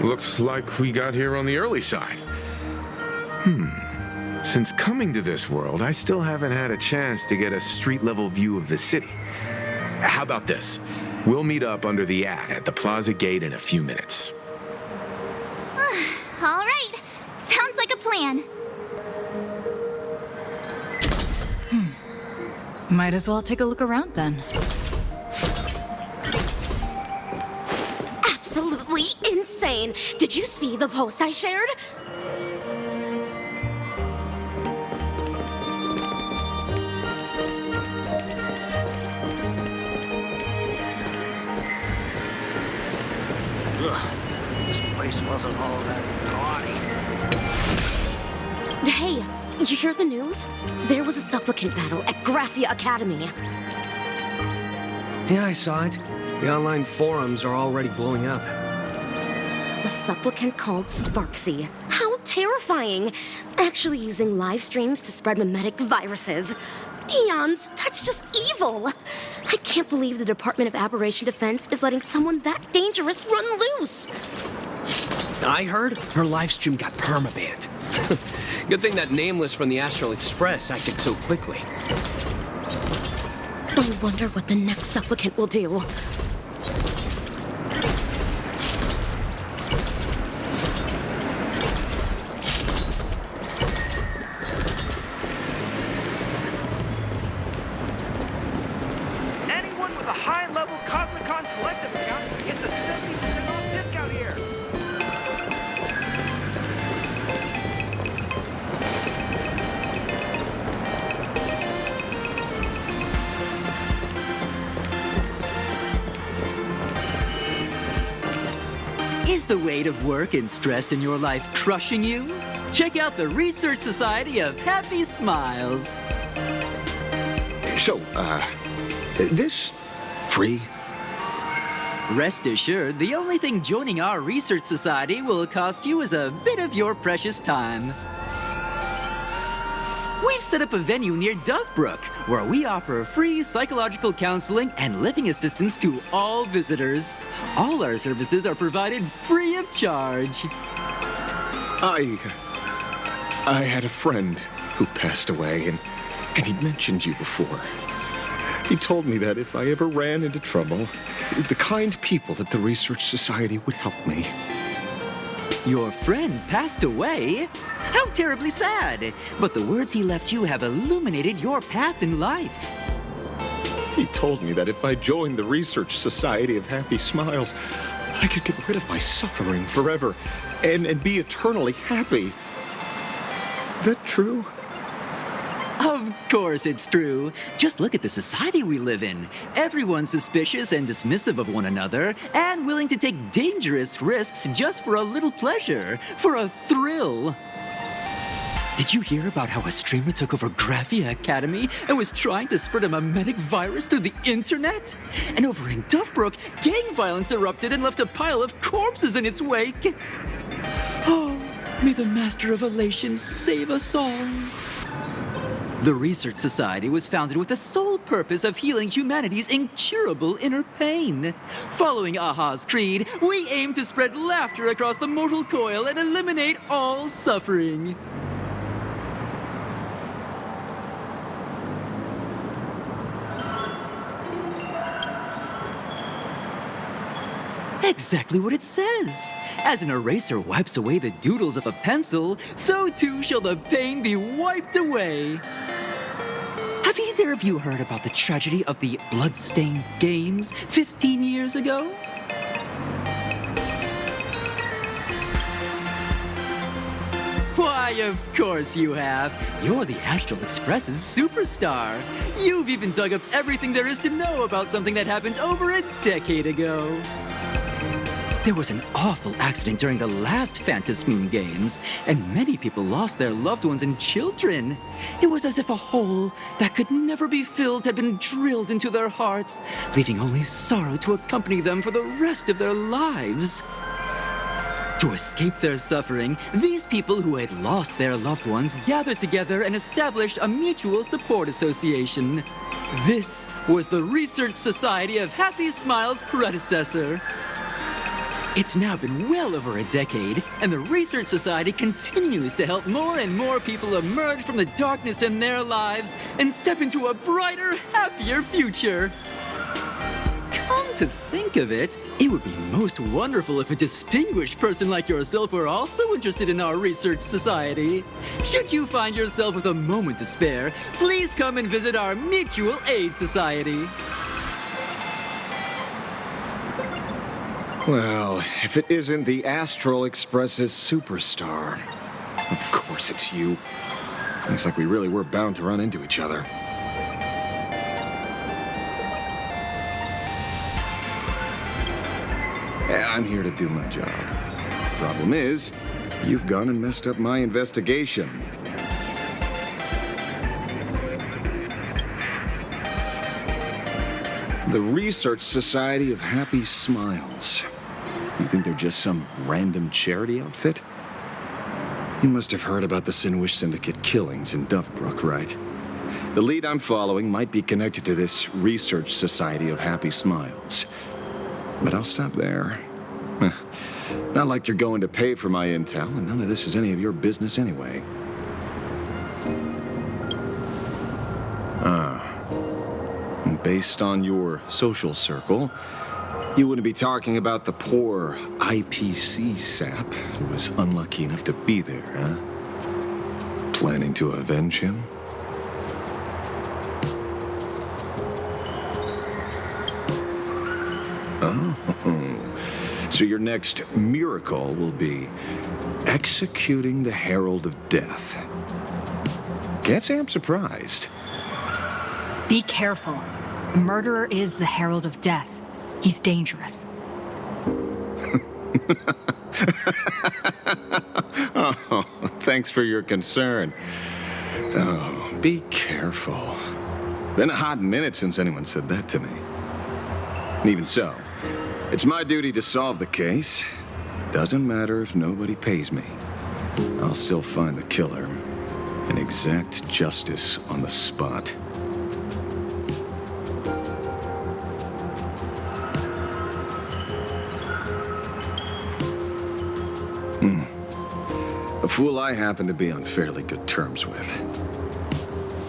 Looks like we got here on the early side. Since coming to this world, I still haven't had a chance to get a street-level view of the city. How about this? We'll meet up under the ad at the plaza gate in a few minutes. All right. Sounds like a plan. Might as well take a look around then. Absolutely insane. Did you see the post I shared? This place wasn't all that gaudy. Hey, you hear the news? There was a supplicant battle at Graphia Academy. Yeah, I saw it. The online forums are already blowing up. The supplicant called Sparksy. How terrifying! Actually using live streams to spread mimetic viruses. Peons, that's just evil! I can't believe the Department of Aberration Defense is letting someone that dangerous run loose! I heard her livestream got permabanned. Good thing that Nameless from the Astral Express acted so quickly. I wonder what the next supplicant will do. Anyone with a high-level Cosmicon Collective account gets a 70% off discount here. Is the weight of work and stress in your life crushing you? Check out the Research Society of Happy Smiles. So, this free? Rest assured, the only thing joining our Research Society will cost you is a bit of your precious time. We've set up a venue near Dovebrook, where we offer free psychological counseling and living assistance to all visitors. All our services are provided free of charge. I had a friend who passed away, and he'd mentioned you before. He told me that if I ever ran into trouble, the kind people at the Research Society would help me. Your friend passed away? How terribly sad! But the words he left you have illuminated your path in life. He told me that if I joined the Research Society of Happy Smiles, I could get rid of my suffering forever and be eternally happy. That true? Of course it's true. Just look at the society we live in. Everyone's suspicious and dismissive of one another, and willing to take dangerous risks just for a little pleasure, for a thrill. Did you hear about how a streamer took over Graphia Academy and was trying to spread a mimetic virus through the internet? And over in Dovebrook, gang violence erupted and left a pile of corpses in its wake. Oh, may the Master of Elation save us all. The Research Society was founded with the sole purpose of healing humanity's incurable inner pain. Following Aha's creed, we aim to spread laughter across the mortal coil and eliminate all suffering. Exactly what it says. As an eraser wipes away the doodles of a pencil, so too shall the pain be wiped away. Have either of you heard about the tragedy of the blood-stained games 15 years ago? Why, of course you have. You're the Astral Express's superstar. You've even dug up everything there is to know about something that happened over a decade ago. There was an awful accident during the last Phantom Moon Games, and many people lost their loved ones and children. It was as if a hole that could never be filled had been drilled into their hearts, leaving only sorrow to accompany them for the rest of their lives. To escape their suffering, these people who had lost their loved ones gathered together and established a mutual support association. This was the Research Society of Happy Smiles' predecessor. It's now been well over a decade, and the Research Society continues to help more and more people emerge from the darkness in their lives and step into a brighter, happier future. Come to think of it, it would be most wonderful if a distinguished person like yourself were also interested in our Research Society. Should you find yourself with a moment to spare, please come and visit our Mutual Aid Society. Well, if it isn't the Astral Express's superstar. Of course it's you. Looks like we really were bound to run into each other. Yeah, I'm here to do my job. Problem is, you've gone and messed up my investigation. The Research Society of Happy Smiles. You think they're just some random charity outfit? You must have heard about the Sinwish Syndicate killings in Dovebrook, right? The lead I'm following might be connected to this Research Society of Happy Smiles. But I'll stop there. Not like you're going to pay for my intel, and none of this is any of your business anyway. Based on your social circle, you wouldn't be talking about the poor IPC sap who was unlucky enough to be there, huh? Planning to avenge him? Oh, so your next miracle will be executing the Herald of Death. Can't say I'm surprised. Be careful. The murderer is the Herald of Death. He's dangerous. Oh, thanks for your concern. Oh, be careful. Been a hot minute since anyone said that to me. Even so, it's my duty to solve the case. Doesn't matter if nobody pays me. I'll still find the killer and exact justice on the spot. A fool I happen to be on fairly good terms with.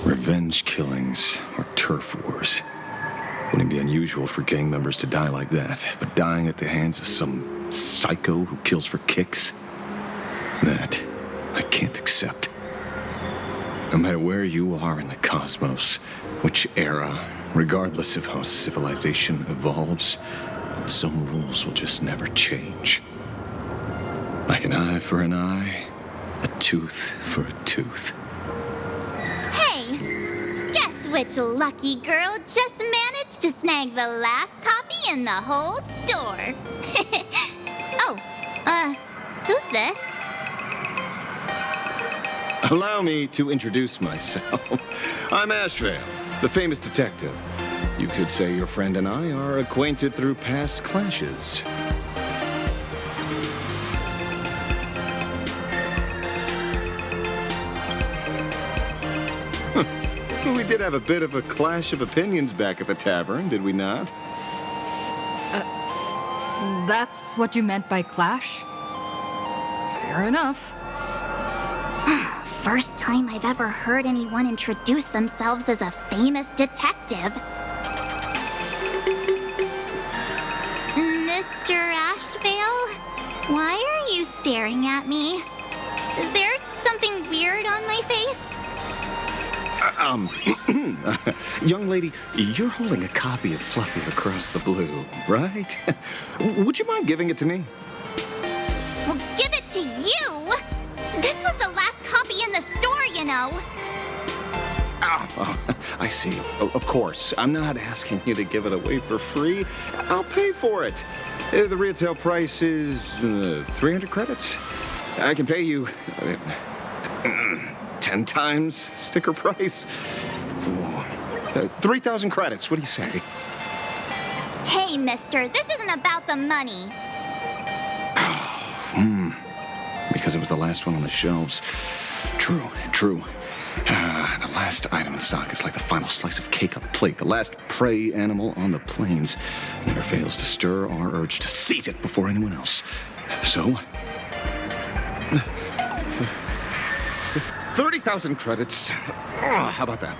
Revenge killings or turf wars. Wouldn't be unusual for gang members to die like that, but dying at the hands of some psycho who kills for kicks? That I can't accept. No matter where you are in the cosmos, which era, regardless of how civilization evolves, some rules will just never change. Like an eye for an eye, a tooth for a tooth. Hey, guess which lucky girl just managed to snag the last copy in the whole store? Who's this? Allow me to introduce myself. I'm Ashvale, the famous detective. You could say your friend and I are acquainted through past clashes. We did have a bit of a clash of opinions back at the tavern, did we not? That's what you meant by clash? Fair enough. First time I've ever heard anyone introduce themselves as a famous detective. Mr. Ashvale, why are you staring at me? Is there something weird on my face? Young lady, you're holding a copy of Fluffy Across the Blue, right? Would you mind giving it to me? Well, give it to you! This was the last copy in the store, you know. Oh, I see. Of course. I'm not asking you to give it away for free. I'll pay for it. The retail price is 300 credits. I can pay you 10 times sticker price. 3,000 credits. What do you say? Hey, mister, this isn't about the money. Because it was the last one on the shelves. True. The last item in stock is like the final slice of cake on a plate. The last prey animal on the plains never fails to stir our urge to seize it before anyone else. So, 30,000 credits. How about that?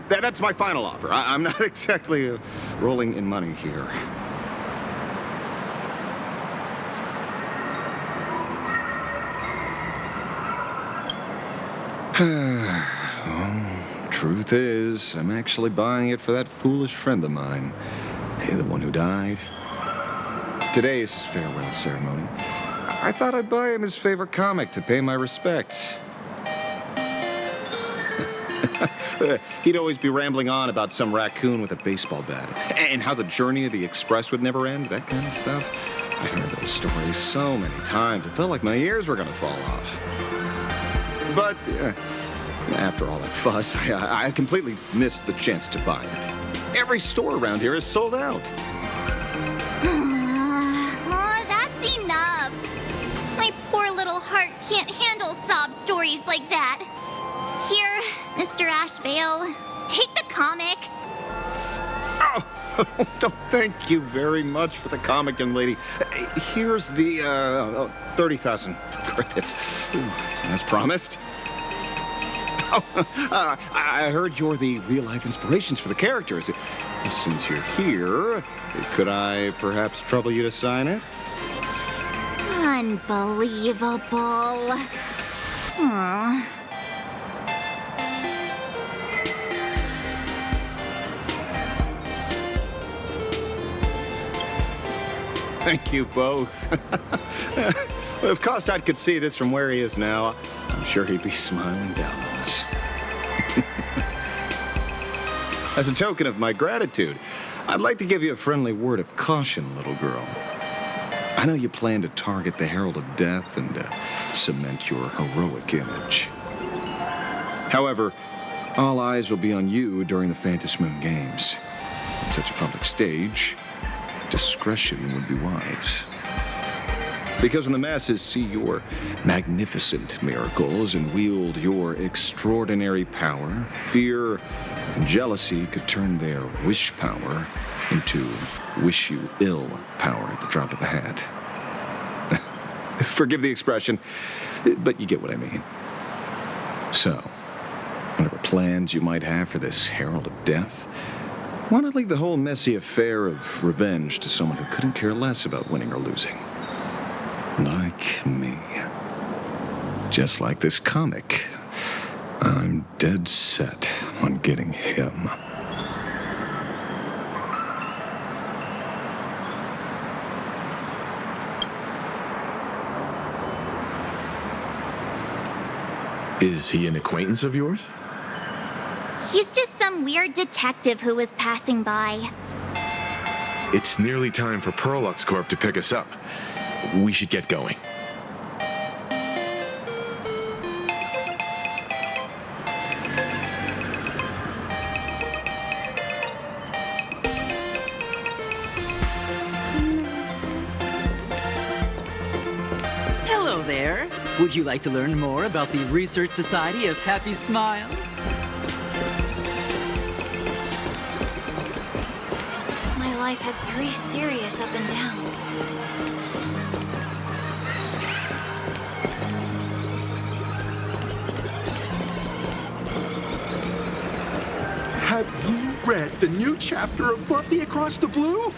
That's my final offer. I'm not exactly rolling in money here. Truth is, I'm actually buying it for that foolish friend of mine. Hey, the one who died. Today is his farewell ceremony. I thought I'd buy him his favorite comic to pay my respects. He'd always be rambling on about some raccoon with a baseball bat, and how the journey of the express would never end, that kind of stuff. I heard those stories so many times, it felt like my ears were gonna fall off. But after all that fuss, I completely missed the chance to buy it. Every store around here is sold out. That's enough. My poor little heart can't handle sob stories like that. Here, Mr. Ashvale, take the comic. Oh, thank you very much for the comic, young lady. Here's the 30,000 credits. As promised. I heard you're the real-life inspirations for the characters. Since you're here, could I perhaps trouble you to sign it? Unbelievable. Aww. Thank you both. If Kostad could see this from where he is now, I'm sure he'd be smiling down on us. As a token of my gratitude, I'd like to give you a friendly word of caution, little girl. I know you plan to target the Herald of Death and cement your heroic image. However, all eyes will be on you during the Phantom Moon Games. On such a public stage, discretion would be wise. Because when the masses see your magnificent miracles and wield your extraordinary power, fear and jealousy could turn their wish power into wish you ill power at the drop of a hat. Forgive the expression, but you get what I mean. So, whatever plans you might have for this Herald of Death, why not leave the whole messy affair of revenge to someone who couldn't care less about winning or losing? Like me. Just like this comic, I'm dead set on getting him. Is he an acquaintance of yours? He's just some weird detective who was passing by. It's nearly time for Perlux Corp to pick us up. We should get going. Hello there. Would you like to learn more about the Research Society of Happy Smiles? life had 3 serious up and downs. Have you read the new chapter of Fluffy Across the Blue?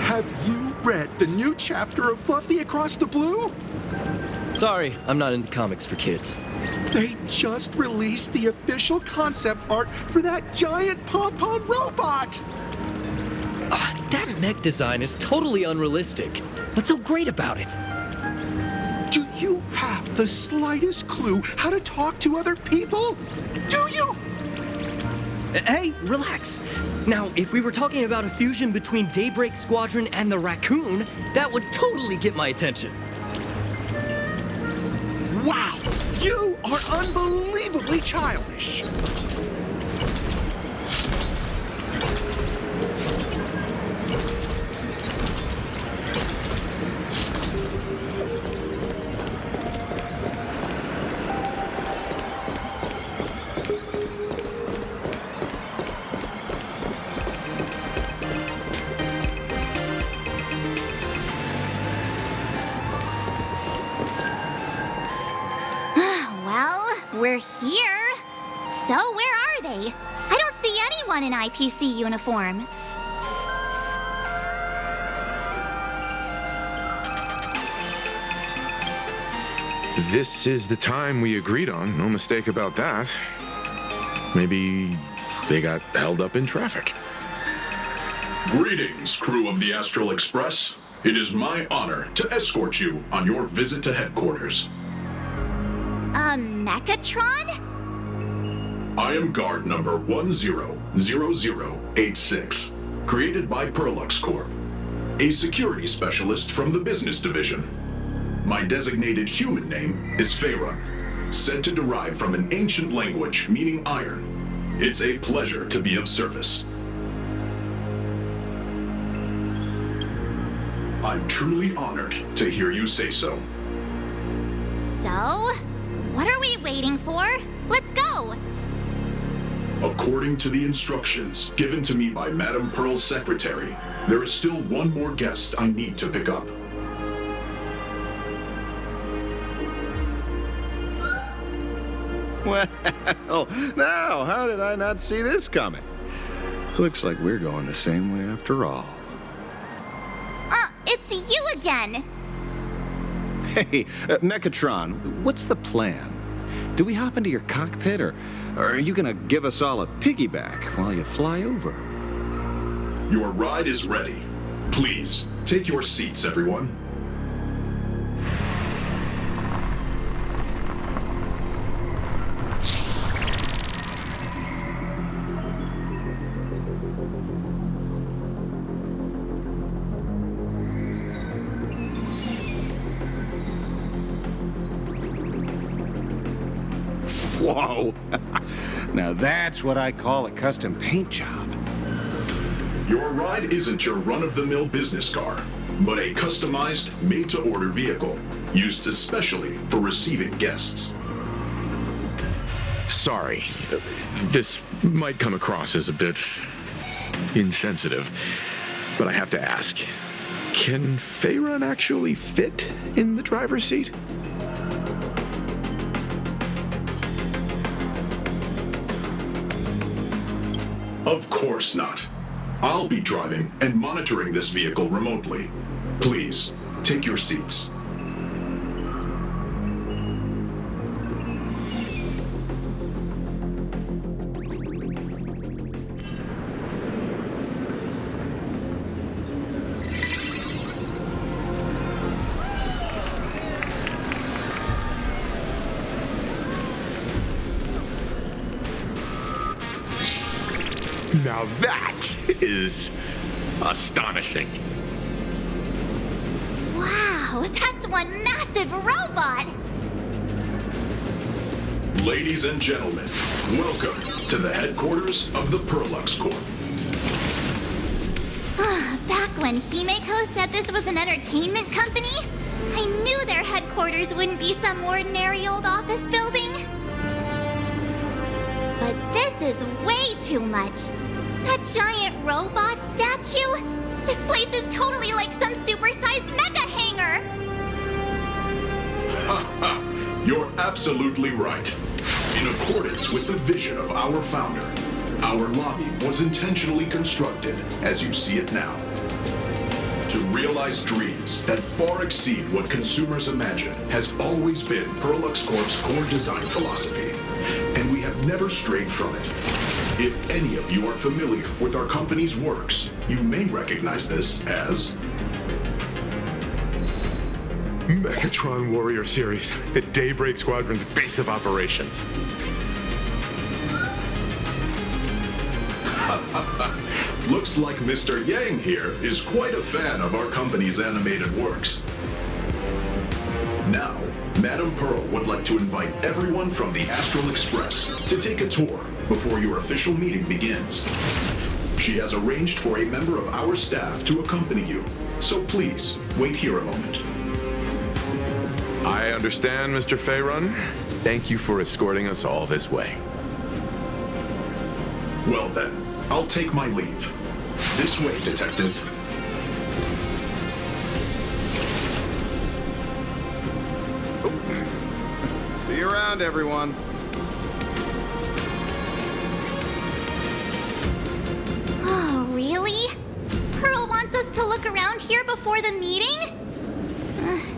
Have you read the new chapter of Fluffy Across the Blue? Sorry, I'm not into comics for kids. They just released the official concept art for that giant pom-pom robot! That mech design is totally unrealistic. What's so great about it? Do you have the slightest clue how to talk to other people? Do you? Hey, relax. Now, if we were talking about a fusion between Daybreak Squadron and the Raccoon, that would totally get my attention. Wow! You are unbelievably childish! We're here. So where are they? I don't see anyone in IPC uniform. This is the time we agreed on, no mistake about that. Maybe they got held up in traffic. Greetings, crew of the Astral Express. It is my honor to escort you on your visit to headquarters. Mechatron? I am guard number 100086, created by Perlux Corp, a security specialist from the business division. My designated human name is Feyre, said to derive from an ancient language meaning iron. It's a pleasure to be of service. I'm truly honored to hear you say so. So, what are we waiting for? Let's go! According to the instructions given to me by Madame Pearl's secretary, there is still one more guest I need to pick up. Well, now, how did I not see this coming? Looks like we're going the same way after all. It's you again! Hey, Mechatron, what's the plan? Do we hop into your cockpit, or are you gonna give us all a piggyback while you fly over? Your ride is ready. Please, take your seats, everyone. Whoa! Now that's what I call a custom paint job. Your ride isn't your run-of-the-mill business car, but a customized, made-to-order vehicle, used especially for receiving guests. Sorry, this might come across as a bit insensitive, but I have to ask, can Feyre actually fit in the driver's seat? Of course not. I'll be driving and monitoring this vehicle remotely. Please, take your seats. Now that is astonishing. Wow, that's one massive robot! Ladies and gentlemen, welcome to the headquarters of the Perlux Corp. Back when Himeko said this was an entertainment company, I knew their headquarters wouldn't be some ordinary old office building. But this is way too much. That giant robot statue? This place is totally like some supersized mega hangar! Ha ha! You're absolutely right. In accordance with the vision of our founder, our lobby was intentionally constructed as you see it now. To realize dreams that far exceed what consumers imagine has always been Perlux Corp's core design philosophy, and we have never strayed from it. If any of you are familiar with our company's works, you may recognize this as Megatron Warrior Series, the Daybreak Squadron's base of operations. Looks like Mr. Yang here is quite a fan of our company's animated works. Now, Madame Pearl would like to invite everyone from the Astral Express to take a tour before your official meeting begins. She has arranged for a member of our staff to accompany you, so please, wait here a moment. I understand, Mr. Faerun. Thank you for escorting us all this way. Well then, I'll take my leave. This way, Detective. See you around, everyone. Oh, really? Pearl wants us to look around here before the meeting?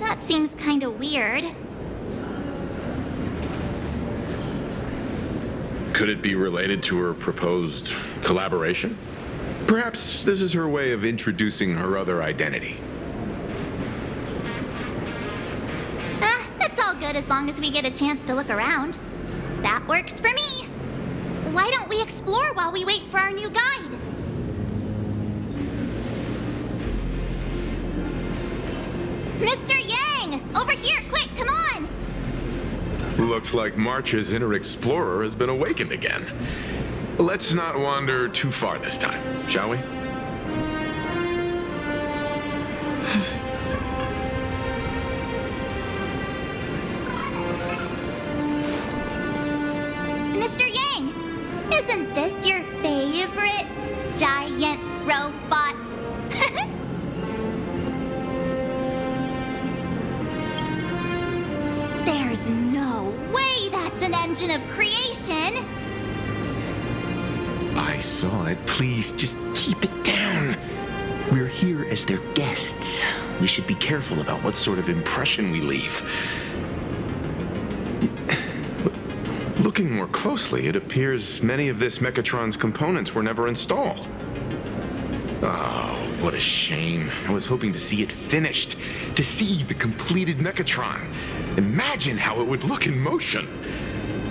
That seems kinda weird. Could it be related to her proposed collaboration? Perhaps this is her way of introducing her other identity. It's all good as long as we get a chance to look around. That works for me. Why don't we explore while we wait for our new guide? Mr. Yang! Over here, quick, come on! Looks like March's inner explorer has been awakened again. Let's not wander too far this time, shall we? Mr. Yang, isn't this your favorite giant robot? There's no way that's an engine of creation! I saw it. Please, just keep it down. We're here as their guests. We should be careful about what sort of impression we leave. Looking more closely, it appears many of this Mechatron's components were never installed. Oh, what a shame. I was hoping to see it finished, to see the completed Mechatron. Imagine how it would look in motion.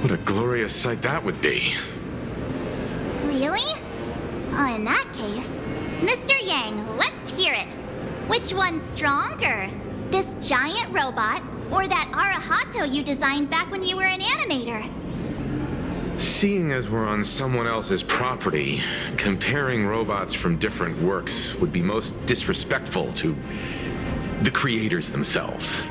What a glorious sight that would be. Really? In that case, Mr. Yang, let's hear it. Which one's stronger? This giant robot, or that Arahato you designed back when you were an animator? Seeing as we're on someone else's property, comparing robots from different works would be most disrespectful to the creators themselves.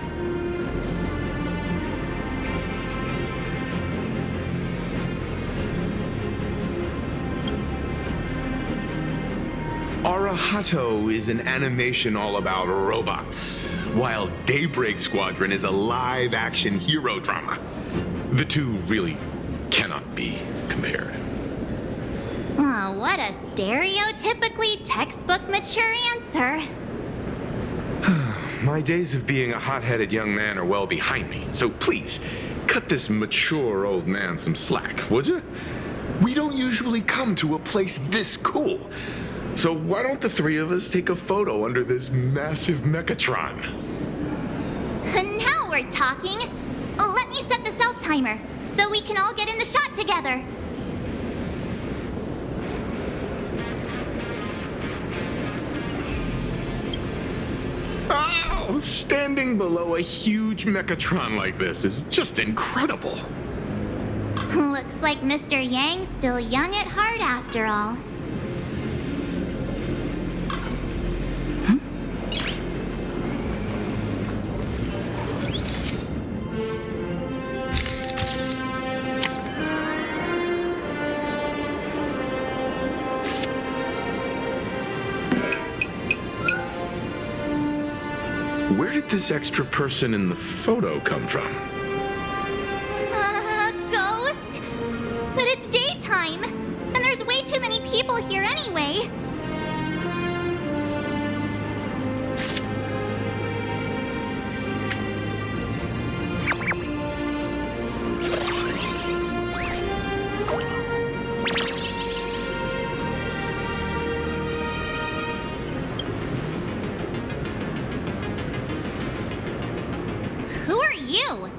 Arahato is an animation all about robots, while Daybreak Squadron is a live-action hero drama. The two really cannot be compared. Oh, what a stereotypically textbook mature answer. My days of being a hot-headed young man are well behind me, so please, cut this mature old man some slack, would you? We don't usually come to a place this cool. So why don't the three of us take a photo under this massive Mechatron? Now we're talking. Let me set the self-timer, so we can all get in the shot together. Oh, standing below a huge Mechatron like this is just incredible. Looks like Mr. Yang's still young at heart after all. this extra person in the photo come from? Ghost? But it's daytime, and there's way too many people here anyway. Who are you?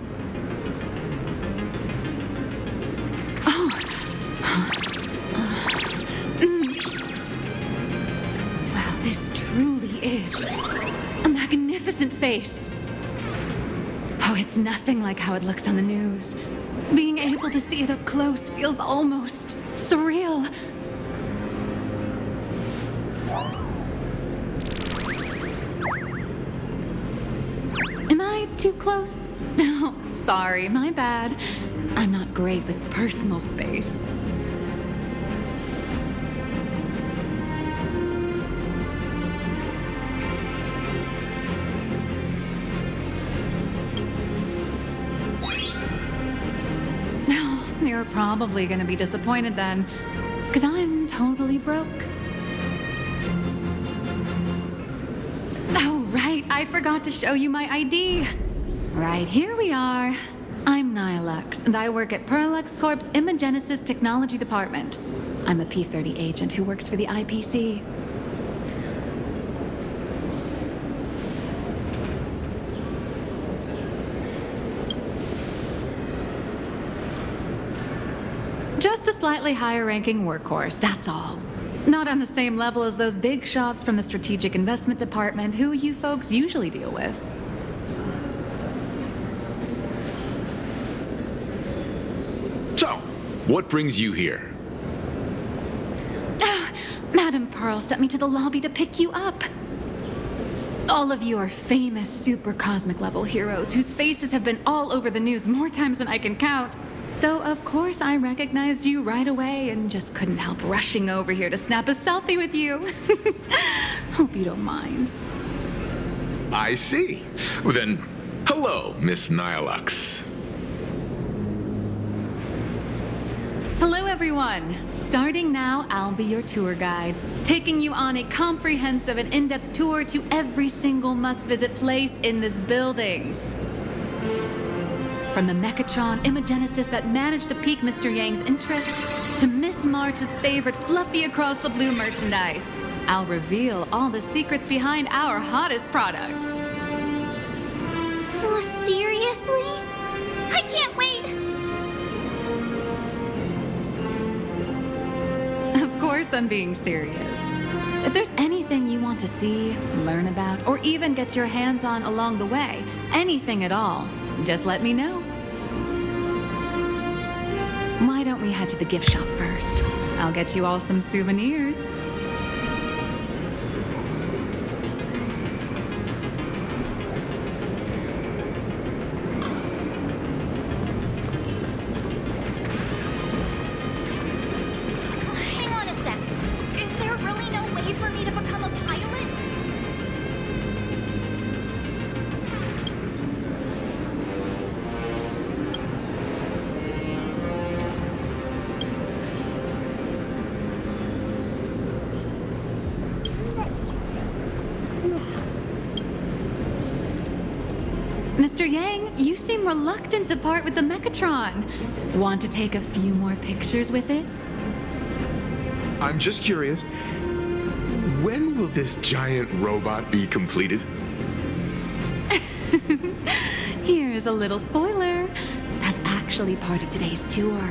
Wow, this truly is a magnificent face. Oh, it's nothing like how it looks on the news. Being able to see it up close feels almost surreal. Am I too close? Oh, sorry, my bad. I'm not great with personal space. You're probably gonna be disappointed then, because I'm totally broke. Oh, right, I forgot to show you my ID. Right, here we are. I'm Nihilux, and I work at Parallax Corp's Imagenesis Technology Department. I'm a P-30 agent who works for the IPC. Just a slightly higher-ranking workhorse, that's all. Not on the same level as those big shots from the Strategic Investment Department who you folks usually deal with. So, what brings you here? Madam Pearl sent me to the lobby to pick you up. All of you are famous super cosmic level heroes whose faces have been all over the news more times than I can count. So, of course, I recognized you right away and just couldn't help rushing over here to snap a selfie with you. Hope you don't mind. I see. Well, then, hello, Miss Nihilux. Hello, everyone. Starting now, I'll be your tour guide, taking you on a comprehensive and in-depth tour to every single must-visit place in this building. From the Mechatron Imagenesis that managed to pique Mr. Yang's interest, to Miss March's favorite fluffy across the blue merchandise, I'll reveal all the secrets behind our hottest products. Oh, seriously? I can't wait! Of course I'm being serious. If there's anything you want to see, learn about, or even get your hands on along the way, anything at all, just let me know. Why don't we head to the gift shop first? I'll get you all some souvenirs. Hang on a sec. Is there really no way for me to become a pilot? Mr. Yang, you seem reluctant to part with the Mechatron. Want to take a few more pictures with it? I'm just curious. When will this giant robot be completed? Here's a little spoiler. That's actually part of today's tour.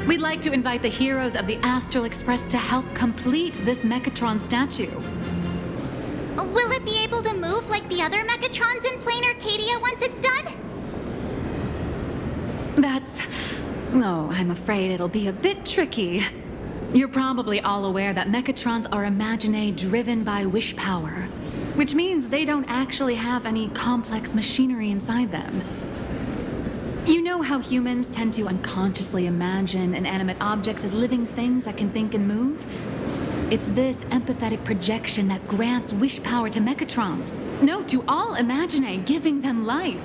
We'd like to invite the heroes of the Astral Express to help complete this Mechatron statue. Will it be able to move like the other Mechatrons in Plain Arcadia once it's done? Oh, I'm afraid it'll be a bit tricky. You're probably all aware that Mechatrons are imaginae driven by wish power, which means they don't actually have any complex machinery inside them. You know how humans tend to unconsciously imagine inanimate objects as living things that can think and move? It's this empathetic projection that grants wish power to Mechatrons. No, to all Imaginae, giving them life.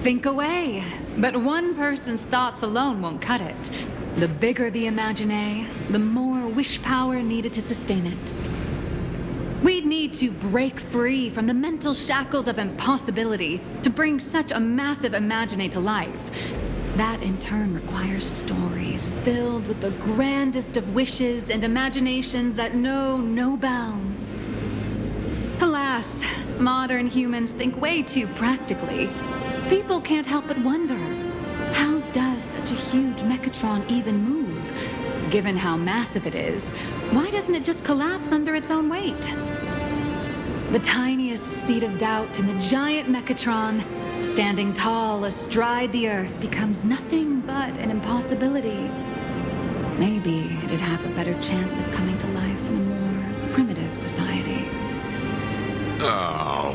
Think away. But one person's thoughts alone won't cut it. The bigger the Imaginae, the more wish power needed to sustain it. We'd need to break free from the mental shackles of impossibility to bring such a massive Imaginae to life. That in turn requires stories filled with the grandest of wishes and imaginations that know no bounds. Alas, modern humans think way too practically. People can't help but wonder, how does such a huge Mechatron even move? Given how massive it is, why doesn't it just collapse under its own weight? The tiniest seed of doubt in the giant Mechatron, standing tall astride the Earth, becomes nothing but an impossibility. Maybe it'd have a better chance of coming to life in a more primitive society. Oh,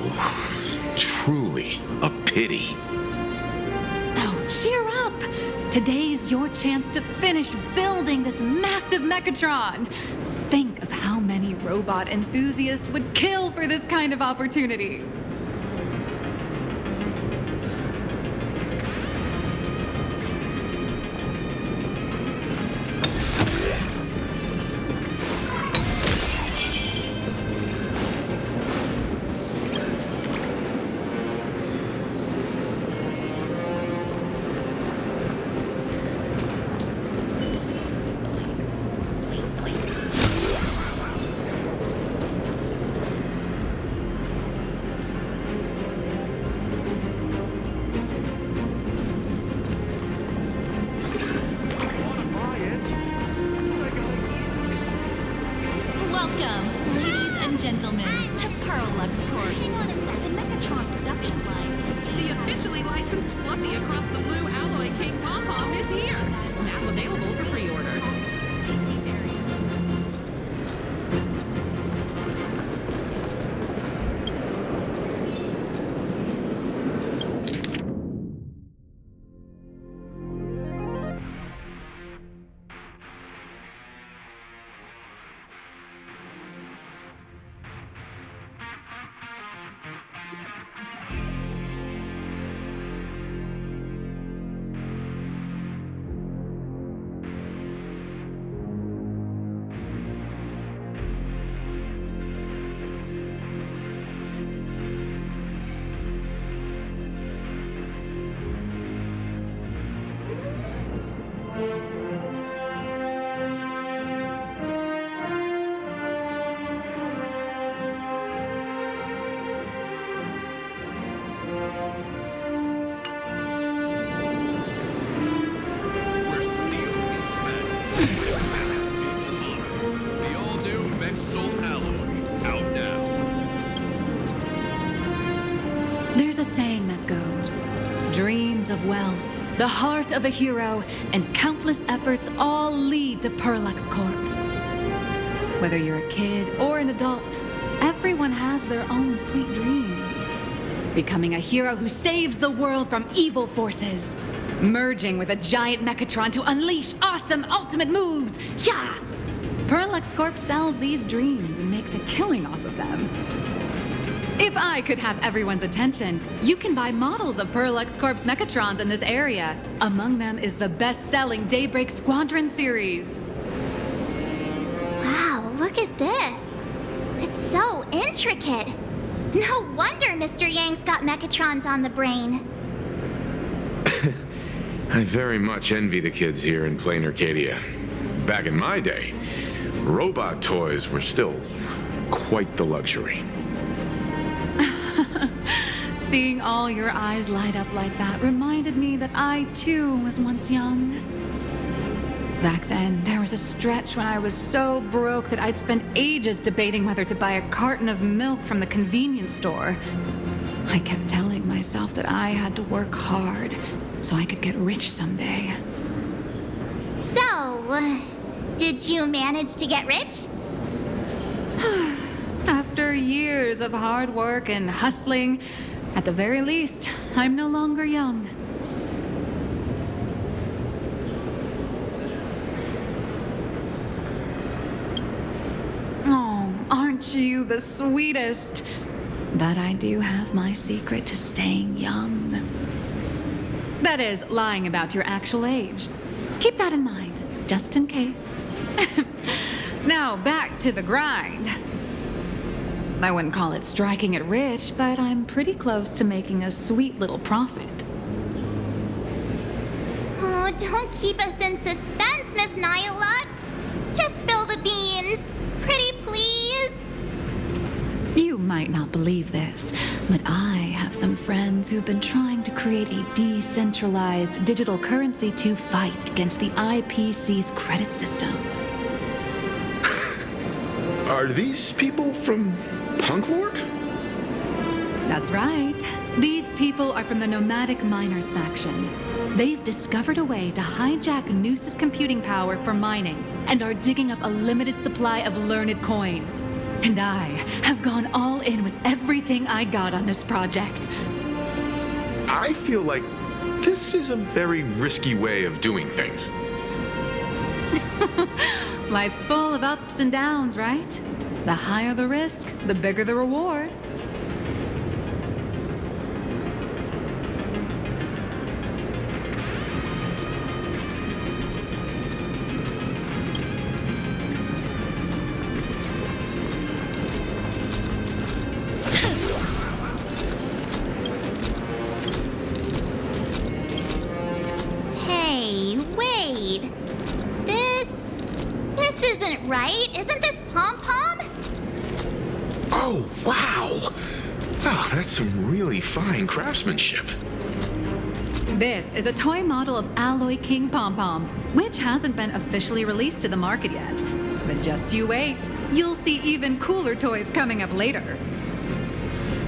truly a pity. Oh, cheer up! Today's your chance to finish building this massive Mechatron. Think of how many robot enthusiasts would kill for this kind of opportunity. Welcome, ladies and gentlemen, to Perlux Corp. Hang on a sec, the Mechatron production line. The officially licensed Fluffy across the blue alloy King Pom-Pom is here. Now available for pre-order. There's a saying that goes, dreams of wealth, the heart of a hero, and countless efforts all lead to Perlux Corp. Whether you're a kid or an adult, everyone has their own sweet dreams. Becoming a hero who saves the world from evil forces. Merging with a giant Mechatron to unleash awesome ultimate moves. Yeah! Perlux Corp sells these dreams and makes a killing off of them. If I could have everyone's attention, you can buy models of Perlux Corp's Mechatrons in this area. Among them is the best-selling Daybreak Squadron series. Wow, look at this. It's so intricate. No wonder Mr. Yang's got Mechatrons on the brain. I very much envy the kids here in Plain Arcadia. Back in my day, robot toys were still quite the luxury. Seeing all your eyes light up like that reminded me that I, too, was once young. Back then, there was a stretch when I was so broke that I'd spend ages debating whether to buy a carton of milk from the convenience store. I kept telling myself that I had to work hard so I could get rich someday. So, did you manage to get rich? After years of hard work and hustling, at the very least, I'm no longer young. Aren't you the sweetest? But I do have my secret to staying young. That is, lying about your actual age. Keep that in mind, just in case. Now, back to the grind. I wouldn't call it striking it rich, but I'm pretty close to making a sweet little profit. Oh, don't keep us in suspense, Miss Nihilux. Just spill the beans. Pretty please. You might not believe this, but I have some friends who've been trying to create a decentralized digital currency to fight against the IPC's credit system. Are these people from Punk Lord? That's right. These people are from the Nomadic Miners faction. They've discovered a way to hijack Noose's computing power for mining and are digging up a limited supply of learned coins. And I have gone all in with everything I got on this project. I feel like this is a very risky way of doing things. Life's full of ups and downs, right? The higher the risk, the bigger the reward. Hey, wait. This isn't right. Isn't this Pom-Pom? Oh, wow! Oh, that's some really fine craftsmanship. This is a toy model of Alloy King Pom-Pom, which hasn't been officially released to the market yet. But just you wait. You'll see even cooler toys coming up later.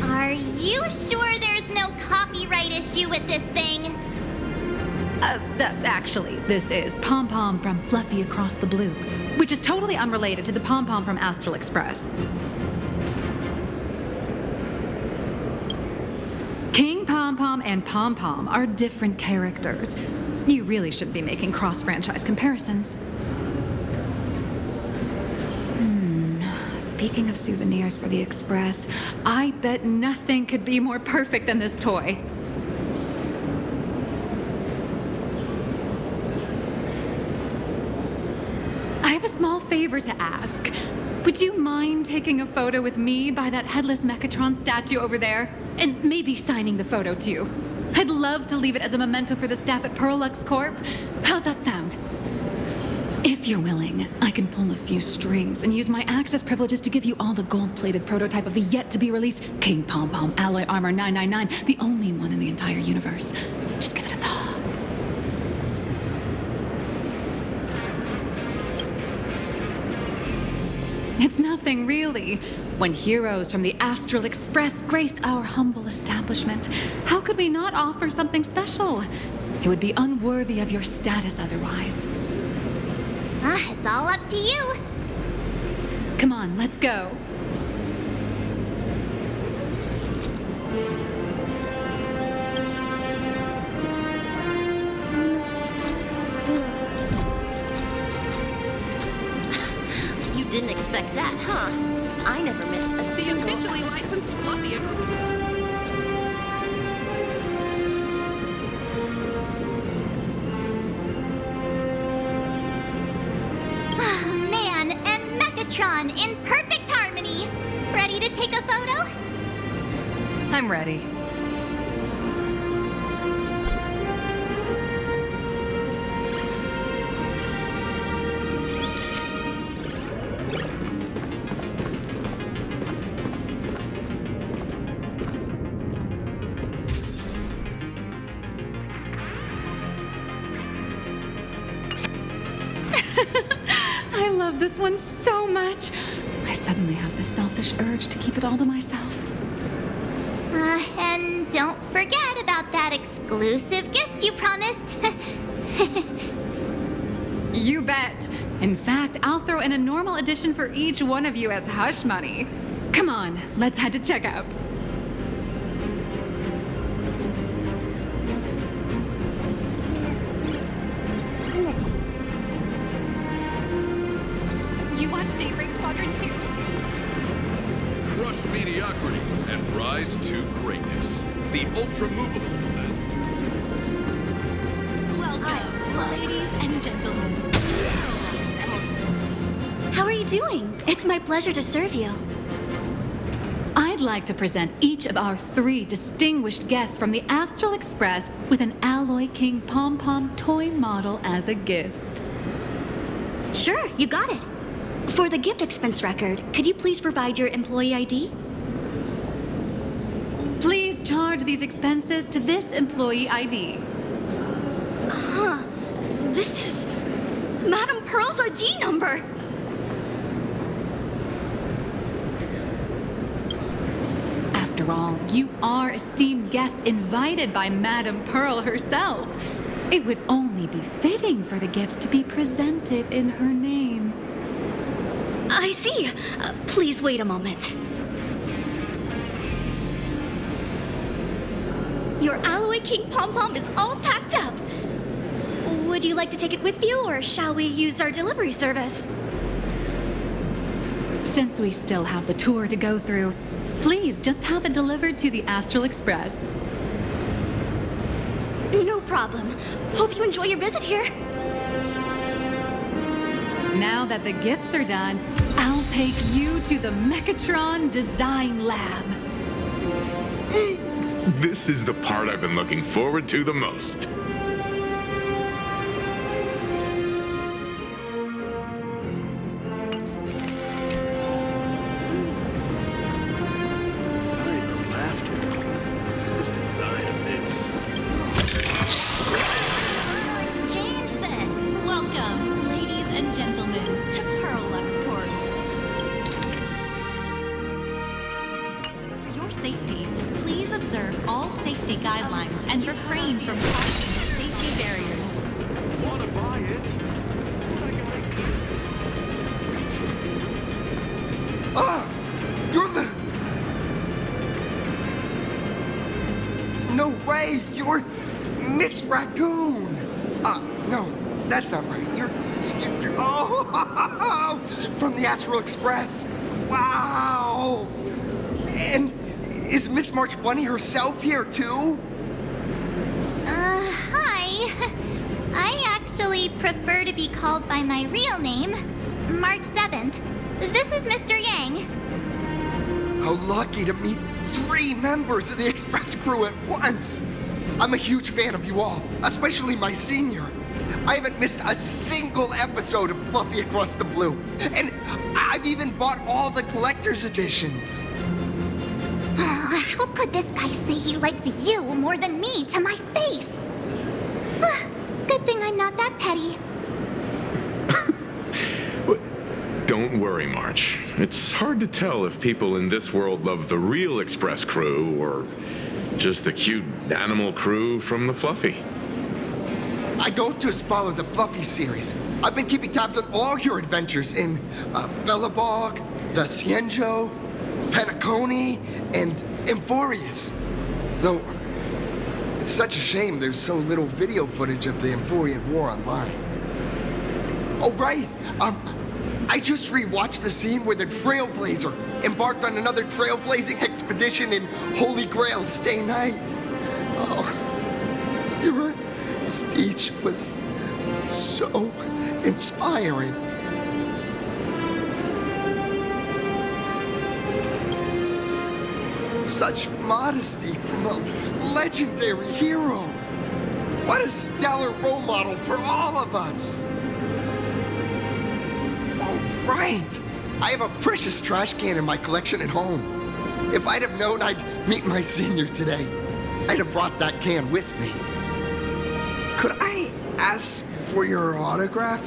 Are you sure there's no copyright issue with this thing? Actually, this is Pom-Pom from Fluffy Across the Blue, which is totally unrelated to the Pom-Pom from Astral Express. King Pom-Pom and Pom-Pom are different characters. You really shouldn't be making cross-franchise comparisons. Speaking of souvenirs for the Express, I bet nothing could be more perfect than this toy. I have a small favor to ask. Would you mind taking a photo with me by that headless Mechatron statue over there? And maybe signing the photo too. I'd love to leave it as a memento for the staff at Perlux Corp. How's that sound? If you're willing, I can pull a few strings and use my access privileges to give you all the gold-plated prototype of the yet-to-be-released King Pom-Pom Alloy Armor 999, the only one in the entire universe. Just give it a thought. It's nothing, really. When heroes from the Astral Express grace our humble establishment, how could we not offer something special? It would be unworthy of your status otherwise. It's all up to you. Come on, let's go. You didn't expect that, huh? I never missed a single officially licensed Fluffy. Man and Mechatron in perfect harmony. Ready to take a photo? I'm ready. I love this one so much. I suddenly have this selfish urge to keep it all to myself. And don't forget about that exclusive gift you promised. You bet. In fact, I'll throw in a normal edition for each one of you as hush money. Come on, let's head to checkout. You watch Daybreak Squadron 2? Crush mediocrity and rise to greatness. The ultra-movable. Welcome, ladies and gentlemen. How are you doing? It's my pleasure to serve you. I'd like to present each of our 3 distinguished guests from the Astral Express with an Alloy King pom-pom toy model as a gift. Sure, you got it. For the gift expense record, could you please provide your employee ID? Please charge these expenses to this employee ID. Huh. This is Madame Pearl's ID number. After all, you are esteemed guests invited by Madame Pearl herself. It would only be fitting for the gifts to be presented in her name. I see. Please wait a moment. Your Alloy King pom-pom is all packed up. Would you like to take it with you, or shall we use our delivery service? Since we still have the tour to go through, please just have it delivered to the Astral Express. No problem. Hope you enjoy your visit here. Now that the gifts are done, I'll take you to the Mechatron Design Lab. This is the part I've been looking forward to the most. Exchange this. Welcome, ladies and gentlemen, to Lux Corp. For your safety, please observe all safety guidelines and refrain from crossing the safety barriers. Wanna buy it? Ah! You're the... No way! You're Miss Raccoon! No, that's not right. You're oh! From the Astral Express! Wow! And is Miss March Bunny herself here, too? Hi. I actually prefer to be called by my real name, March 7th. This is Mr. Yang. How lucky to meet 3 members of the Express crew at once! I'm a huge fan of you all, especially my senior. I haven't missed a single episode of Fluffy Across the Blue, and I've even bought all the collector's editions. How could this guy say he likes you more than me to my face? Good thing I'm not that petty. Don't worry, March. It's hard to tell if people in this world love the real Express crew or just the cute animal crew from the Fluffy. I don't just follow the Fluffy series. I've been keeping tabs on all your adventures in Bellabog, the Cienjo, Penacony, and Emphorius. Though, it's such a shame there's so little video footage of the Emphorian War online. Oh, right! I just rewatched the scene where the Trailblazer embarked on another trailblazing expedition in Holy Grail Stay Night. Oh, your speech was so inspiring. Such modesty from a legendary hero. What a stellar role model for all of us. Oh, right. I have a precious trash can in my collection at home. If I'd have known I'd meet my senior today, I'd have brought that can with me. Could I ask for your autograph?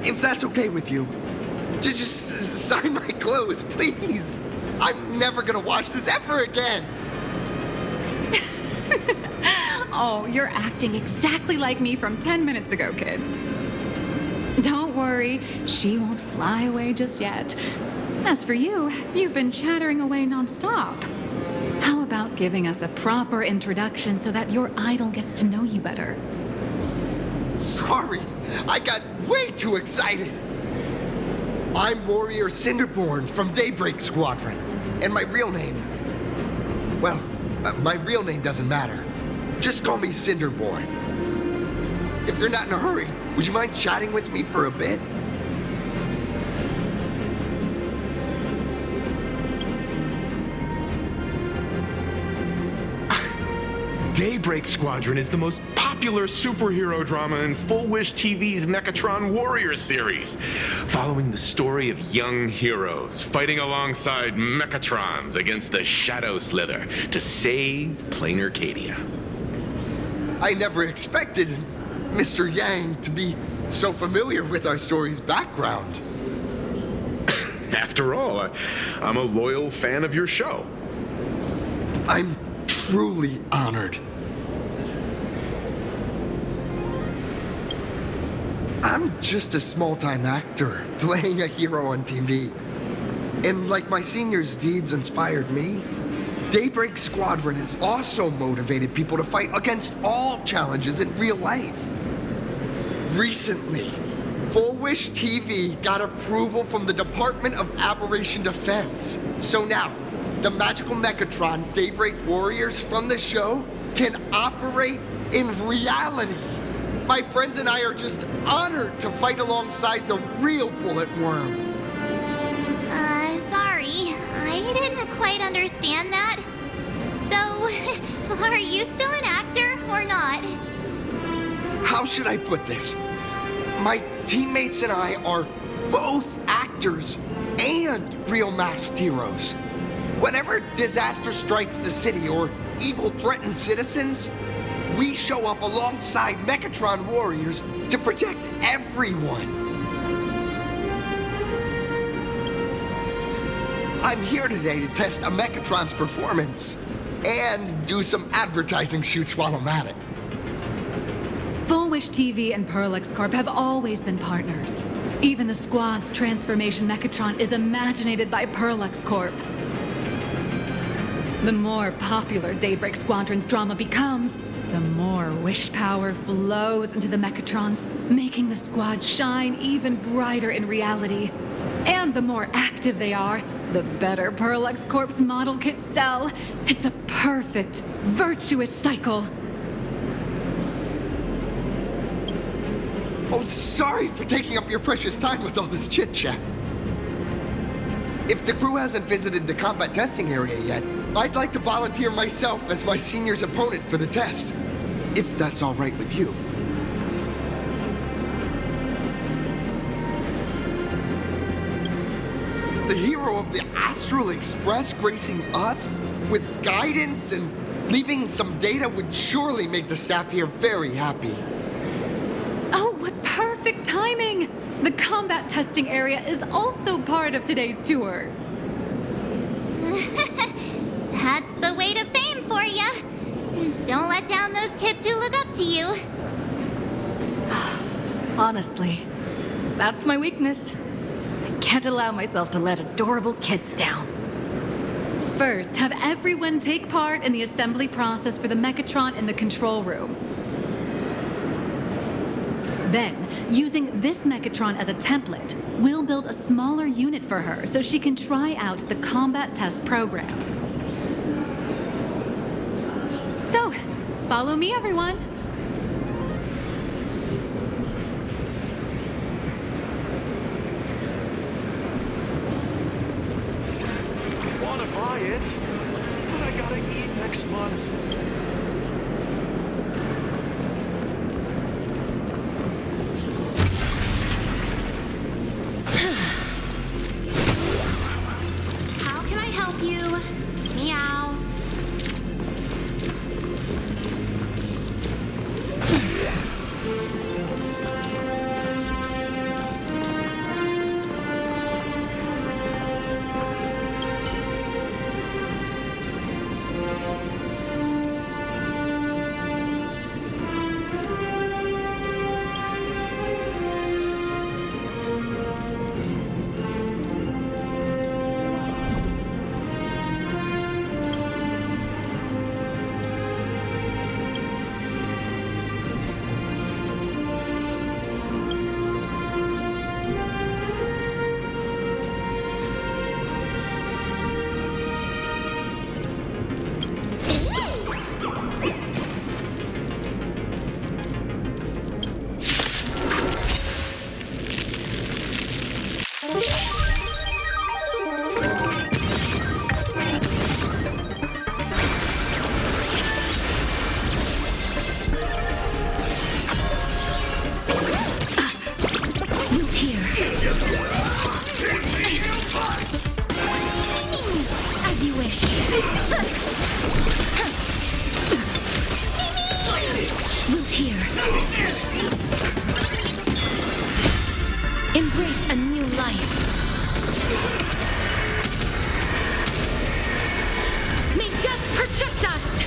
If that's okay with you. Just sign my clothes, please. I'm never gonna watch this ever again. Oh, you're acting exactly like me from 10 minutes ago, kid. Don't worry, she won't fly away just yet. As for you, you've been chattering away nonstop. How about giving us a proper introduction so that your idol gets to know you better? Sorry, I got way too excited. I'm Warrior Cinderborn from Daybreak Squadron. And my real name... Well, my real name doesn't matter. Just call me Cinderborn. If you're not in a hurry, would you mind chatting with me for a bit? Daybreak Squadron is the most popular superhero drama in Full Wish TV's Mechatron Warrior series, following the story of young heroes fighting alongside Mechatrons against the Shadow Slither to save Plain Arcadia. I never expected Mr. Yang to be so familiar with our story's background. After all, I'm a loyal fan of your show. I'm truly honored. I'm just a small-time actor playing a hero on TV. And like my senior's deeds inspired me, Daybreak Squadron has also motivated people to fight against all challenges in real life. Recently, Full Wish TV got approval from the Department of Aberration Defense. So now, the magical Mechatron Daybreak Warriors from the show can operate in reality. My friends and I are just honored to fight alongside the real Bullet Worm. Sorry. I didn't quite understand that. So, are you still an actor or not? How should I put this? My teammates and I are both actors and real masked heroes. Whenever disaster strikes the city or evil threatens citizens, we show up alongside Mechatron warriors to protect everyone. I'm here today to test a Mechatron's performance and do some advertising shoots while I'm at it. Full Wish TV and Parallax Corp have always been partners. Even the squad's transformation Mechatron is imaginated by Parallax Corp. The more popular Daybreak Squadron's drama becomes, the more wish power flows into the Mechatrons, making the squad shine even brighter in reality. And the more active they are, the better Parallax Corp's model kits sell. It's a perfect, virtuous cycle. Oh, sorry for taking up your precious time with all this chit-chat. If the crew hasn't visited the combat testing area yet, I'd like to volunteer myself as my senior's opponent for the test, if that's all right with you. The hero of the Astral Express gracing us with guidance and leaving some data would surely make the staff here very happy. Oh, what perfect timing! The combat testing area is also part of today's tour. That's the way to fame for ya. Don't let down those kids who look up to you. Honestly, that's my weakness. I can't allow myself to let adorable kids down. First, have everyone take part in the assembly process for the Mechatron in the control room. Then, using this Mechatron as a template, we'll build a smaller unit for her so she can try out the combat test program. So, follow me, everyone. Wanna buy it, but I gotta eat next month. How can I help you? Meow. finish. Root here. Embrace a new life. May death protect us!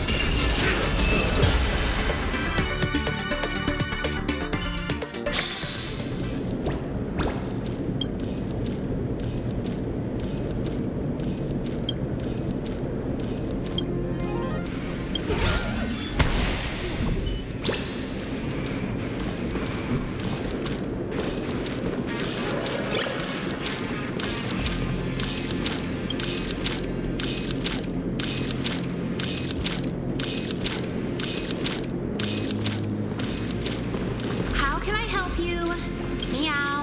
How can I help you? Meow.